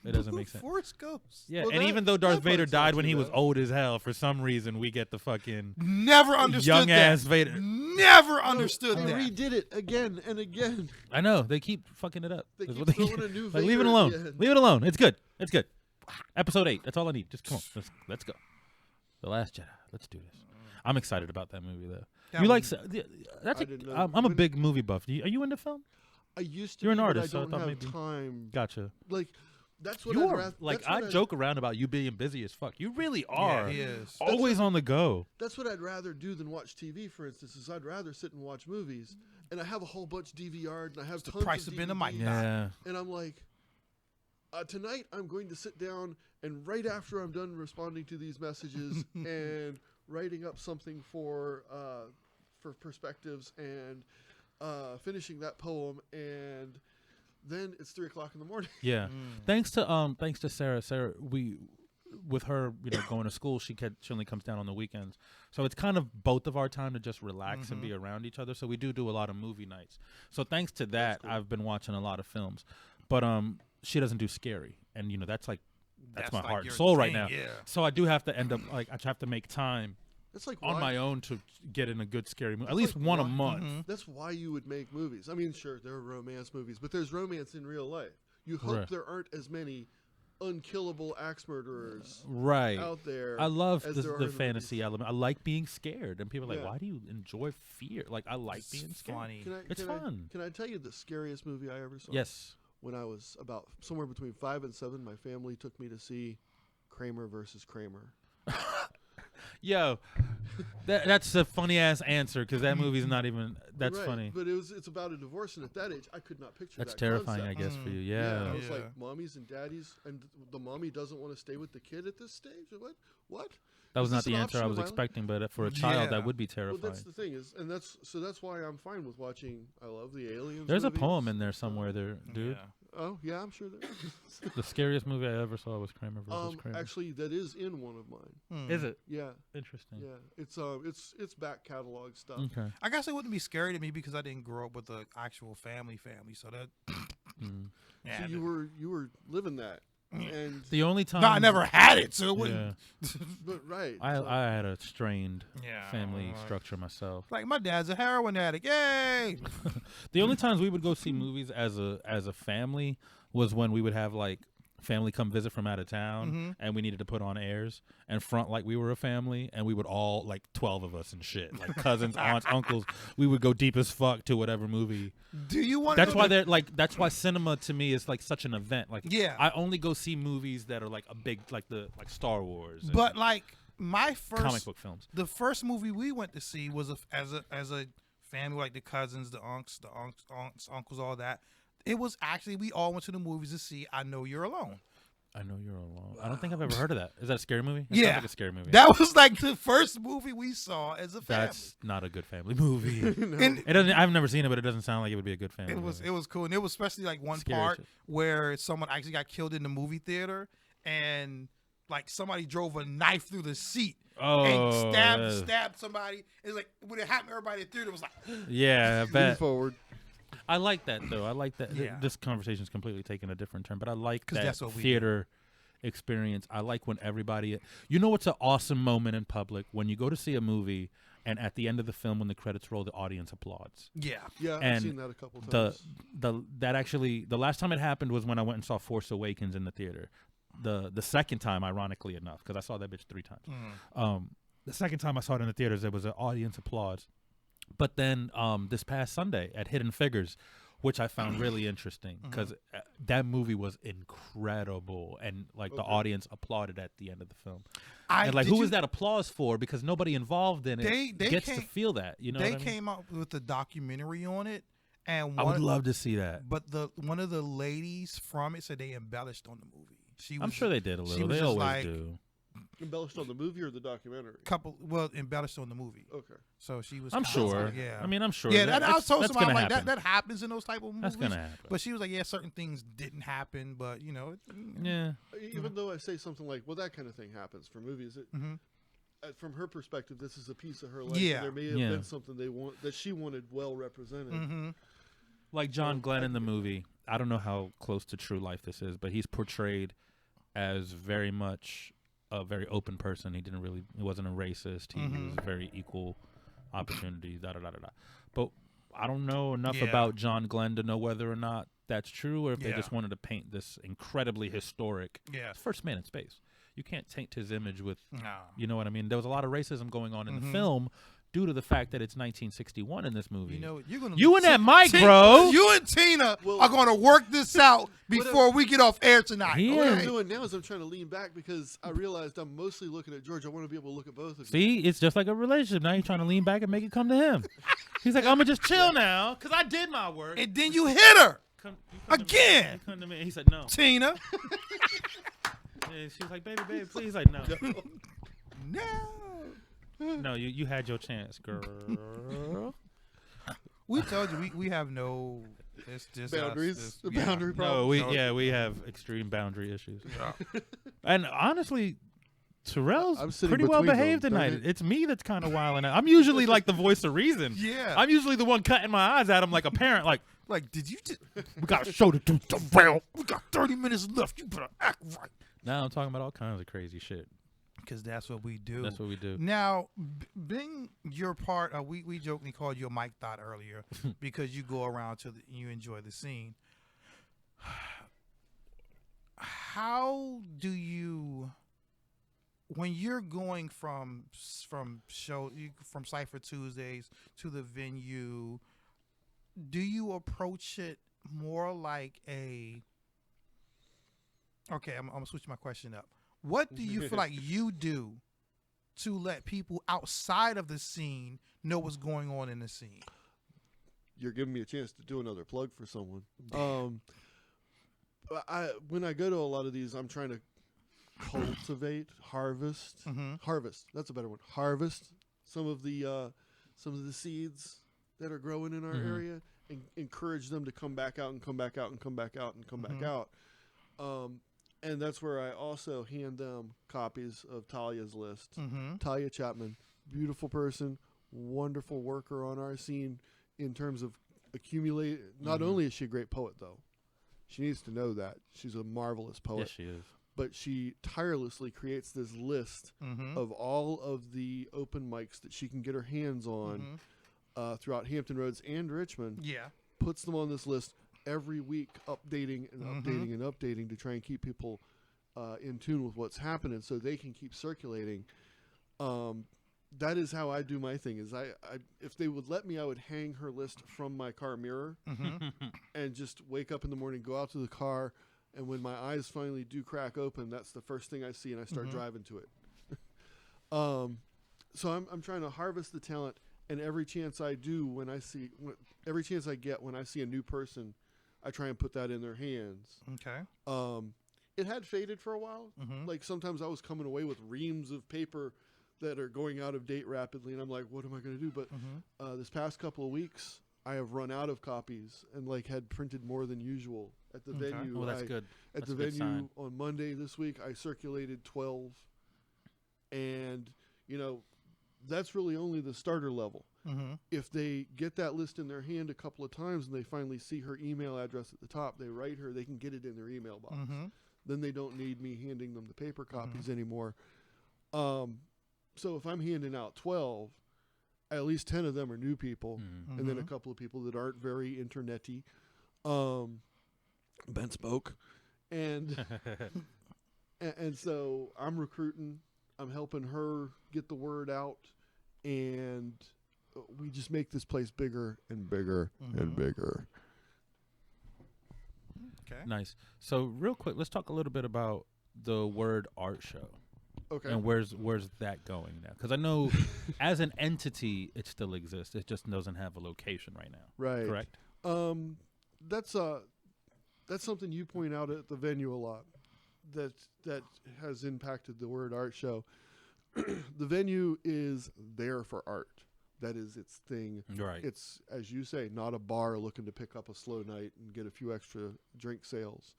It doesn't make sense. Force ghosts. Yeah, Well, and that- even though Darth that Vader part's not died when too he was bad. old as hell, for some reason we get the fucking Never understood young that. ass Vader. Never understood They that. redid it again and again. I know they keep fucking it up. They That's keep what throwing a new like, leave it Vader alone. at the end. Leave it alone. It's good. It's good. Episode 8. That's all I need. Just come on. Let's go. The Last Jedi. Let's do this. I'm excited about that movie though. That You like? was- That's. I didn't know. I'm a When- big movie buff. Are you into film? I used to. You're an be, but artist, so I I don't thought have maybe- time. Gotcha. Like, that's what You I'd are rather. like that's what I I'd- joke around about you being busy as fuck. You really are. he is. Always on the go. That's what I'd rather do than watch TV. For instance, is I'd rather sit and watch movies, and I have a whole bunch DVR'd, and I have the tons price of of being a mic. DVDs, Yeah. and I'm like, tonight I'm going to sit down, and right after I'm done responding to these messages and writing up something for perspectives and finishing that poem, and then it's 3:00 in the morning. Yeah. Thanks to Sarah. Sarah, with her, going to school, she only comes down on the weekends. So it's kind of both of our time to just relax and be around each other. So we do a lot of movie nights. So thanks to that, cool. I've been watching a lot of films. But she doesn't do scary, and that's my That's heart like and your soul right thing, now. yeah. So I do have to end up I have to make time That's like on why- my own to get in a good scary movie, at That's least like one a why- month. That's why you would make movies. I mean, sure, there are romance movies, but there's romance in real life. You hope Right. there aren't as many unkillable axe murderers Right. out there. I love as the, there are the in fantasy element. I like being scared, and people are like, Yeah. "Why do you enjoy fear?" Like, I like being scared. funny. It's fun. Can I tell you the scariest movie I ever saw? Yes. When I was about somewhere between 5 and 7, my family took me to see Kramer versus Kramer. Yo, That's a funny ass answer because that movie's not even. That's Right, funny. But it's about a divorce, and at that age, I could not picture That's that terrifying, concept. I guess, for you. Yeah. I was like, mommies and daddies, and the mommy doesn't want to stay with the kid at this stage. What? That was Is not this the an answer I option was of violence? expecting, but for a child, that would be terrifying. Well, that's the thing that's why I'm fine with watching. I love the Aliens. There's a movies. poem in there somewhere, there, dude. Oh yeah, I'm sure there is. The scariest movie I ever saw was Kramer versus Kramer. Actually, that is in one of mine. Is it? Yeah. Interesting. Yeah, it's back catalog stuff. Okay. I guess it wouldn't be scary to me because I didn't grow up with the actual family, so that. So you were living that, and The only time. No, I never had it, so it wouldn't. but right. I so- had a strained family structure myself. Like my dad's a heroin addict. Yay! The only times we would go see movies as a family was when we would have like family come visit from out of town and we needed to put on airs and front like we were a family, and we would all, like 12 of us and shit, like cousins, aunts, uncles, we would go deep as fuck to whatever movie. Do you want That's why they're like, that's why cinema to me is like such an event. Like, Yeah. I only go see movies that are like a big, like Star Wars and But like my first comic book films. The first movie we went to see was as a family, like the cousins, the aunts, uncles, all that. It was actually, we all went to the movies to see I Know You're Alone. I Know You're Alone. I don't think I've ever heard of that. Is that a scary movie? That Yeah, sounds like a scary movie. That was like the first movie we saw as a family. That's not a good family movie. And it doesn't. I've never seen it, but it doesn't sound like it would be a good family. it was cool, and it was especially like one Scary part shit. where someone actually got killed in the movie theater, and like somebody drove a knife through the seat and stabbed somebody. It's like when it happened, everybody in the theater was like, Yeah, I bet. forward. I like that though. I like that. Yeah. This conversation is completely taking a different turn, but I like 'Cause that that's what we theater experience. I like when everybody. You know what's an awesome moment in public when you go to see a movie and at the end of the film, when the credits roll, the audience applauds. Yeah. Yeah, I've And seen that a couple times. The last time it happened was when I went and saw Force Awakens in the theater. The second time, ironically enough, because I saw that bitch 3 times. The second time I saw it in the theaters, there was an audience applause. But then this past Sunday at Hidden Figures, which I found really interesting because that movie was incredible, and like the audience applauded at the end of the film. And like, who was that applause for? Because nobody involved in it gets to feel that. You know, they what I mean? came out with a documentary on it, and I would love to see that. But one of the ladies from it said they embellished on the movie. I'm sure they did a little. They always do. Embellished on the movie or the documentary? Embellished on the movie. Okay. So she was. I'm kinda sure. like, yeah. I mean, I'm sure. Yeah, that, I was told that's somebody gonna like happen. that happens in those type of movies. That's gonna happen. But she was like, yeah, certain things didn't happen, but you know. Yeah. Even though I say something like, well, that kind of thing happens for movies. From her perspective, this is a piece of her life. Yeah. And there may have been something that she wanted well represented. Like John Glenn in the movie. I don't know how close to true life this is, but he's portrayed as very much a very open person. He wasn't a racist. He was very equal opportunity. But I don't know enough about John Glenn to know whether or not that's true, or if they just wanted to paint this incredibly historic first man in space. You can't taint his image with, you know what I mean? There was a lot of racism going on in the film due to the fact that it's 1961 in this movie. You know, you and that mic, bro. You and Tina are going to work this out before we get off air tonight. What I'm doing now is I'm trying to lean back because I realized I'm mostly looking at George. I want to be able to look at both of you. See, it's just like a relationship. Now you're trying to lean back and make it come to him. He's like, I'm going to just chill now because I did my work. And then you hit her again. He come to me. He said, no. Tina. And she was like, baby, please. He's like, no. No, you had your chance, girl. We told you we have no. It's just boundaries. The boundary No, problem. we have extreme boundary issues. And honestly, Terrell's pretty well behaved tonight. It's me that's kind of wilding out. I'm usually like the voice of reason. Yeah. I'm usually the one cutting my eyes at him like a parent. Like, did you just? We got a show to do, Terrell. We got 30 minutes left. You better act right. Now I'm talking about all kinds of crazy shit. Because that's what we do. That's what we do. Now, being your part, we jokingly called you a Mike Thought earlier because you go around you enjoy the scene. How do you, when you're going from Cypher Tuesdays to the venue, do you approach it more like a? Okay, I'm gonna switch my question up. What do you feel like you do to let people outside of the scene know what's going on in the scene? You're giving me a chance to do another plug for someone. When I go to a lot of these, I'm trying to harvest. That's a better one. Harvest some of the seeds that are growing in our area, and encourage them to come back out and come back out and come back out and come back out. And that's where I also hand them copies of Talia's list. Talia Chapman, beautiful person, wonderful worker on our scene in terms of accumulate. Not only is she a great poet, though, she needs to know that. She's a marvelous poet. Yes, she is. But she tirelessly creates this list of all of the open mics that she can get her hands on throughout Hampton Roads and Richmond. Yeah. Puts them on this list every week, updating and updating and updating to try and keep people in tune with what's happening so they can keep circulating. That is how I do my thing. Is I if they would let me, I would hang her list from my car mirror and just wake up in the morning, go out to the car, and when my eyes finally do crack open, that's the first thing I see, and I start driving to it. So I'm trying to harvest the talent, and every chance I do, every chance I get when I see a new person, I try and put that in their hands. Okay. It had faded for a while. Like sometimes I was coming away with reams of paper that are going out of date rapidly, and I'm like, what am I going to do? But this past couple of weeks, I have run out of copies and had printed more than usual at the venue. Well, that's good. At the venue on Monday this week, I circulated 12, and that's really only the starter level. If they get that list in their hand a couple of times and they finally see her email address at the top, they write her, they can get it in their email box. Then they don't need me handing them the paper copies anymore. So if I'm handing out 12, at least 10 of them are new people, and then a couple of people that aren't very internet-y. Ben spoke. And and so I'm recruiting. I'm helping her get the word out, and we just make this place bigger and bigger and bigger. Okay. Nice. So real quick, let's talk a little bit about the Word Art Show. Okay. And where's that going now? Because I know as an entity, it still exists. It just doesn't have a location right now. Right. Correct? That's something you point out at the venue a lot. That has impacted the Word Art Show. The venue is there for art. That is its thing. Right. It's, as you say, not a bar looking to pick up a slow night and get a few extra drink sales.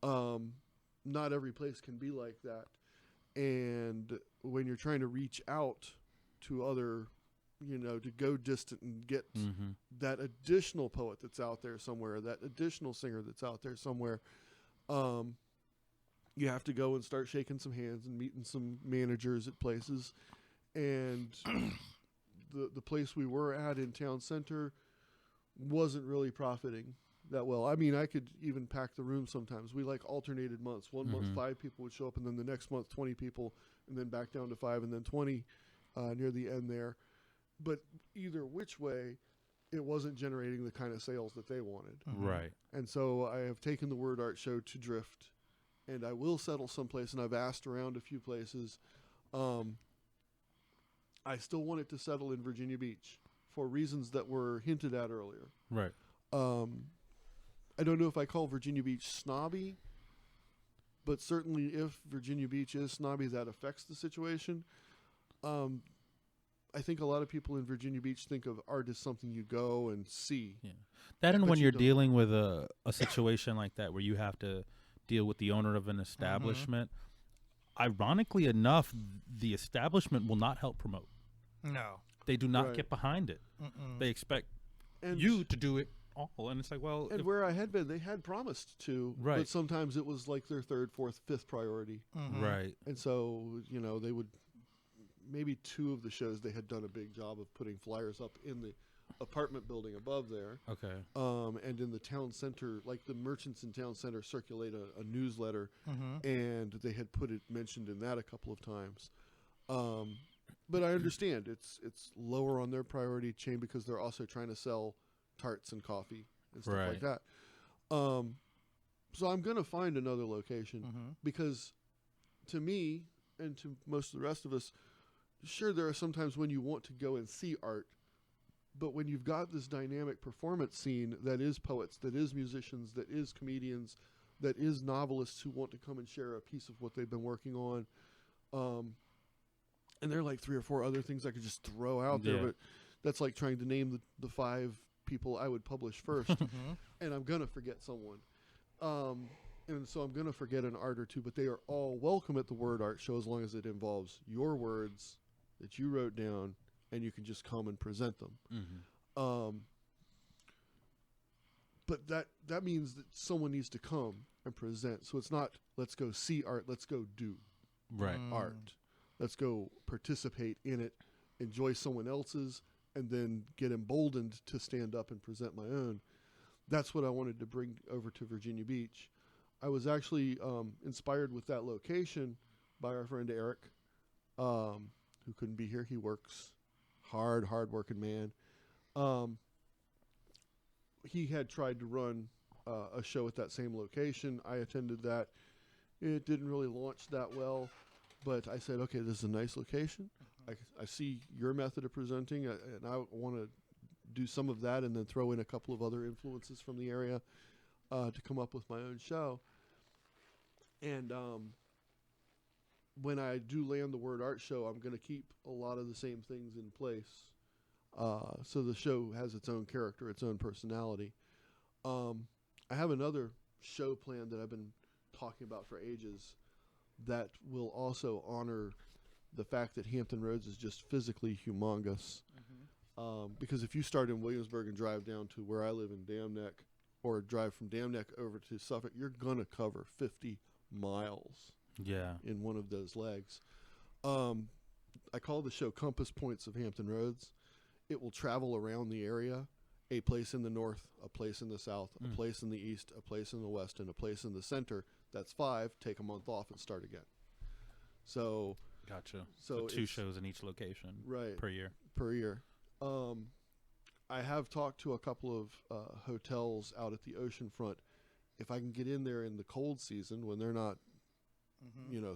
Not every place can be like that. And when you're trying to reach out to other, to go distant and get that additional poet that's out there somewhere, that additional singer that's out there somewhere, you have to go and start shaking some hands and meeting some managers at places. And the place we were at in Town Center wasn't really profiting that well. I mean, I could even pack the room sometimes. We alternated months. One month 5 people would show up, and then the next month 20 people, and then back down to 5, and then 20 near the end there. But either which way, it wasn't generating the kind of sales that they wanted. Right. And so I have taken the Word Art Show to drift, and I will settle someplace, and I've asked around a few places. I still want it to settle in Virginia Beach for reasons that were hinted at earlier. Right. I don't know if I call Virginia Beach snobby, but certainly if Virginia Beach is snobby, that affects the situation. I think a lot of people in Virginia Beach think of art as something you go and see. Yeah. That and when you're dealing with a situation like that where you have to deal with the owner of an establishment, ironically enough, the establishment will not help promote. No. They do not get behind it. They expect you to do it all. And it's like, well. And where I had been, they had promised to. Right. But sometimes it was like their 3rd, 4th, 5th priority. Right. And so, they would. Maybe 2 of the shows they had done a big job of putting flyers up in the apartment building above there. Okay. And in the town center, like the merchants in town center circulate a newsletter, and they had mentioned in that a couple of times. But I understand it's lower on their priority chain because they're also trying to sell tarts and coffee and stuff like that. So I'm going to find another location because to me and to most of the rest of us, sure, there are some times when you want to go and see art, but when you've got this dynamic performance scene that is poets, that is musicians, that is comedians, that is novelists who want to come and share a piece of what they've been working on, and there are like 3 or 4 other things I could just throw out there, but that's like trying to name the 5 people I would publish first, and I'm going to forget someone. And so I'm going to forget an art or two, but they are all welcome at the Word Art Show as long as it involves your words that you wrote down, and you can just come and present them. But that means that someone needs to come and present. So it's not, let's go see art, let's go do art. Let's go participate in it, enjoy someone else's, and then get emboldened to stand up and present my own. That's what I wanted to bring over to Virginia Beach. I was actually inspired with that location by our friend Eric, who couldn't be here. He works hard working man. He had tried to run a show at that same location. I attended that. It didn't really launch that well, but I said, okay, this is a nice location. I see your method of presenting, and I want to do some of that and then throw in a couple of other influences from the area to come up with my own show. And when I do land the Word Art Show, I'm going to keep a lot of the same things in place. So the show has its own character, its own personality. I have another show planned that I've been talking about for ages that will also honor the fact that Hampton Roads is just physically humongous. Because if you start in Williamsburg and drive down to where I live in Dam Neck, or drive from Dam Neck over to Suffolk, you're going to cover 50 miles in one of those legs. I call the show Compass Points of Hampton Roads. It will travel around the area, a place in the north, a place in the south, a place in the east, a place in the west, and a place in the center. That's 5. Take a month off and start again. So gotcha. So 2 shows in each location per year. Per year. I have talked to a couple of hotels out at the oceanfront. If I can get in there in the cold season when they're not,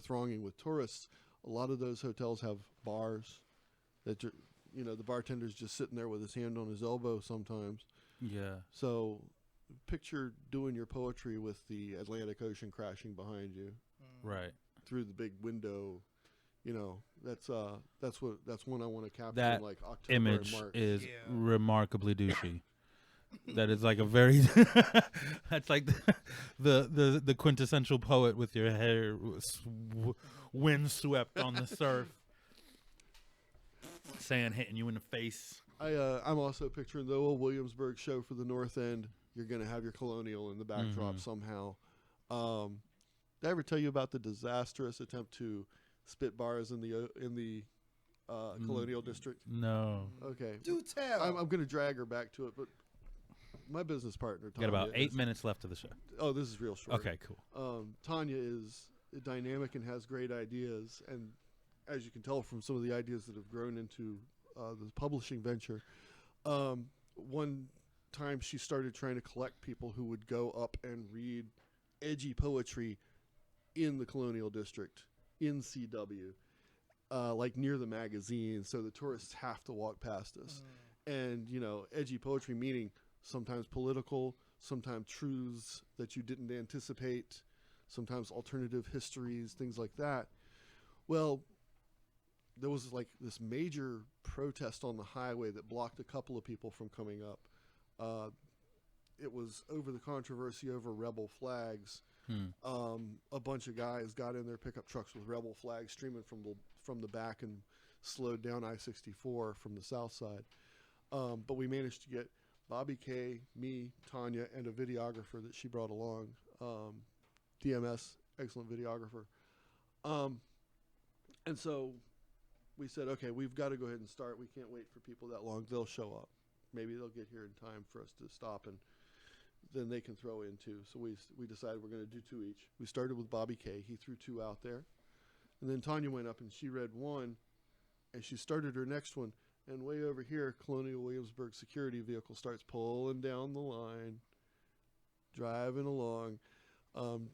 thronging with tourists, a lot of those hotels have bars that the bartender's just sitting there with his hand on his elbow sometimes. Yeah. So picture doing your poetry with the Atlantic Ocean crashing behind you. Right. Through the big window. That's one I want to capture that in like October image and March. is remarkably douchey. That is like a very that's like the quintessential poet with your hair windswept on the surf. Sand hitting you in the face. I'm also picturing the old Williamsburg show for the North End. You're going to have your Colonial in the backdrop somehow. Did I ever tell you about the disastrous attempt to spit bars in the Colonial District? No. Okay. Do tell. I'm going to drag her back to it, but my business partner, Tanya, got about 8 minutes left of the show. Oh, this is real short. Okay, cool. Tanya is dynamic and has great ideas, and as you can tell from some of the ideas that have grown into the publishing venture, one time she started trying to collect people who would go up and read edgy poetry in the Colonial District, in CW, like near the magazine, so the tourists have to walk past us. And, edgy poetry meaning sometimes political, sometimes truths that you didn't anticipate, sometimes alternative histories, things like that. Well, there was like this major protest on the highway that blocked a couple of people from coming up. It was over the controversy over rebel flags. A bunch of guys got in their pickup trucks with rebel flags streaming from the back and slowed down I-64 from the south side. But we managed to get Bobby K, me, Tanya, and a videographer that she brought along. DMS, excellent videographer. And so we said, okay, we've got to go ahead and start. We can't wait for people that long. They'll show up. Maybe they'll get here in time for us to stop, and then they can throw in 2. So we decided we're going to do 2 each. We started with Bobby K. He threw 2 out there. And then Tanya went up and she read 1, and she started her next one. And way over here, Colonial Williamsburg security vehicle starts pulling down the line, driving along,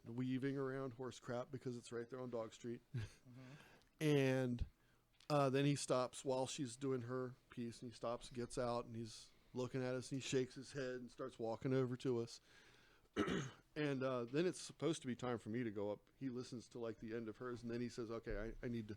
weaving around horse crap because it's right there on Dog Street. And Then he stops while she's doing her piece, and he stops, gets out, and he's looking at us, and he shakes his head and starts walking over to us. And then it's supposed to be time for me to go up. He listens to like the end of hers, and then he says, okay, I need to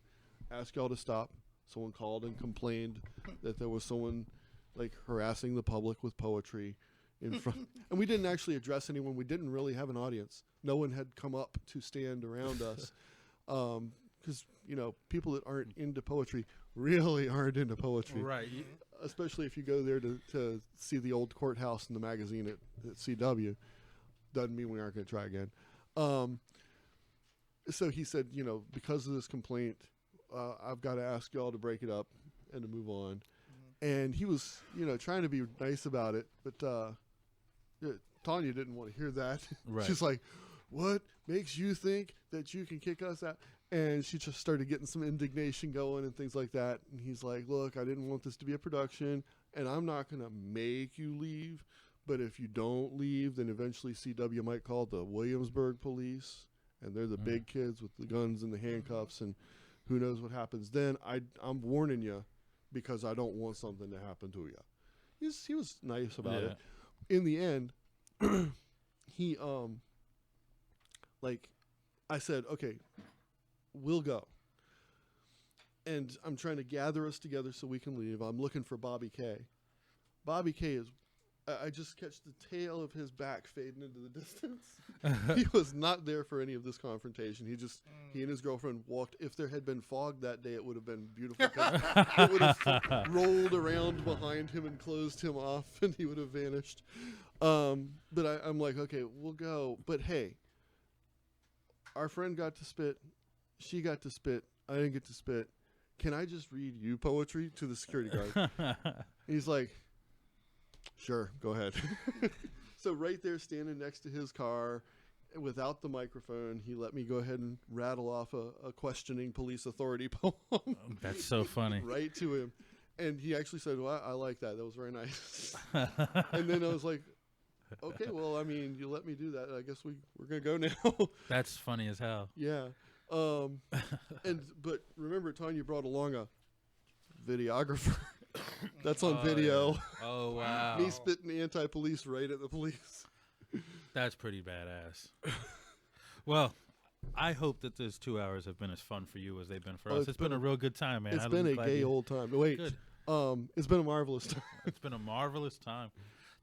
ask y'all to stop. Someone called and complained that there was someone like harassing the public with poetry in front. And we didn't actually address anyone. We didn't really have an audience. No one had come up to stand around us. Because, you know, people that aren't into poetry really aren't into poetry. Right. Especially if you go there to see the old courthouse in the magazine at CW. Doesn't mean we aren't going to try again. So he said, you know, because of this complaint, I've got to ask y'all to break it up and to move on. And he was, you know, trying to be nice about it, but Tanya didn't want to hear that. Right. She's like, what makes you think that you can kick us out? And she just started getting some indignation going and things like that. And he's like, look, I didn't want this to be a production, and I'm not going to make you leave. But if you don't leave, then eventually CW might call the Williamsburg police, and they're the big kids with the guns and the handcuffs, and who knows what happens then. I'm warning you because I don't want something to happen to you. He was nice about it. In the end, he like I said, okay, we'll go. And I'm trying to gather us together so we can leave. I'm looking for Bobby K. Bobby K is, I just catch the tail of his back fading into the distance. He was not there for any of this confrontation. He and his girlfriend walked. If there had been fog that day, it would have been beautiful. 'Cause it would have rolled around behind him and closed him off, and he would have vanished. But I'm like, okay, we'll go. But hey, our friend got to spit. She got to spit. I didn't get to spit. Can I just read you poetry to the security guard? He's like, sure, go ahead. So right there, standing next to his car, without the microphone, he let me go ahead and rattle off a questioning police authority poem. That's so funny. Right to him. And he actually said, well, I like that. That was very nice. And then I was like, okay, well, I mean, you let me do that. I guess we're going to go now. That's funny as hell. Yeah. But remember, Tanya brought along a videographer. That's on video. Yeah. Oh, wow. Me spitting anti-police right at the police. That's pretty badass. Well, I hope that those 2 hours have been as fun for you as they've been for us. It's been a real good time, man. It's been a gay old time. Wait, good. It's been a marvelous time. It's been a marvelous time.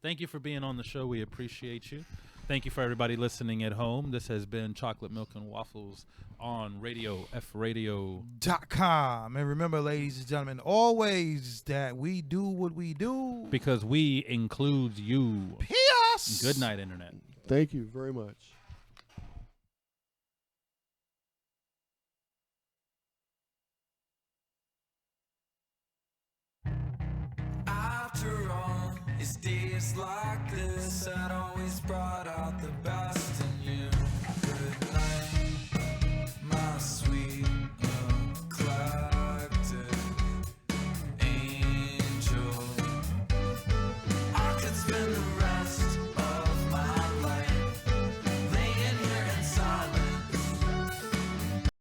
Thank you for being on the show. We appreciate you. Thank you for everybody listening at home. This has been Chocolate Milk and Waffles on Radio FRadio.com. And remember, ladies and gentlemen, always that we do what we do because we includes you. P.S. Good night, Internet. Thank you very much. After all, it's days like this that always brought out the best.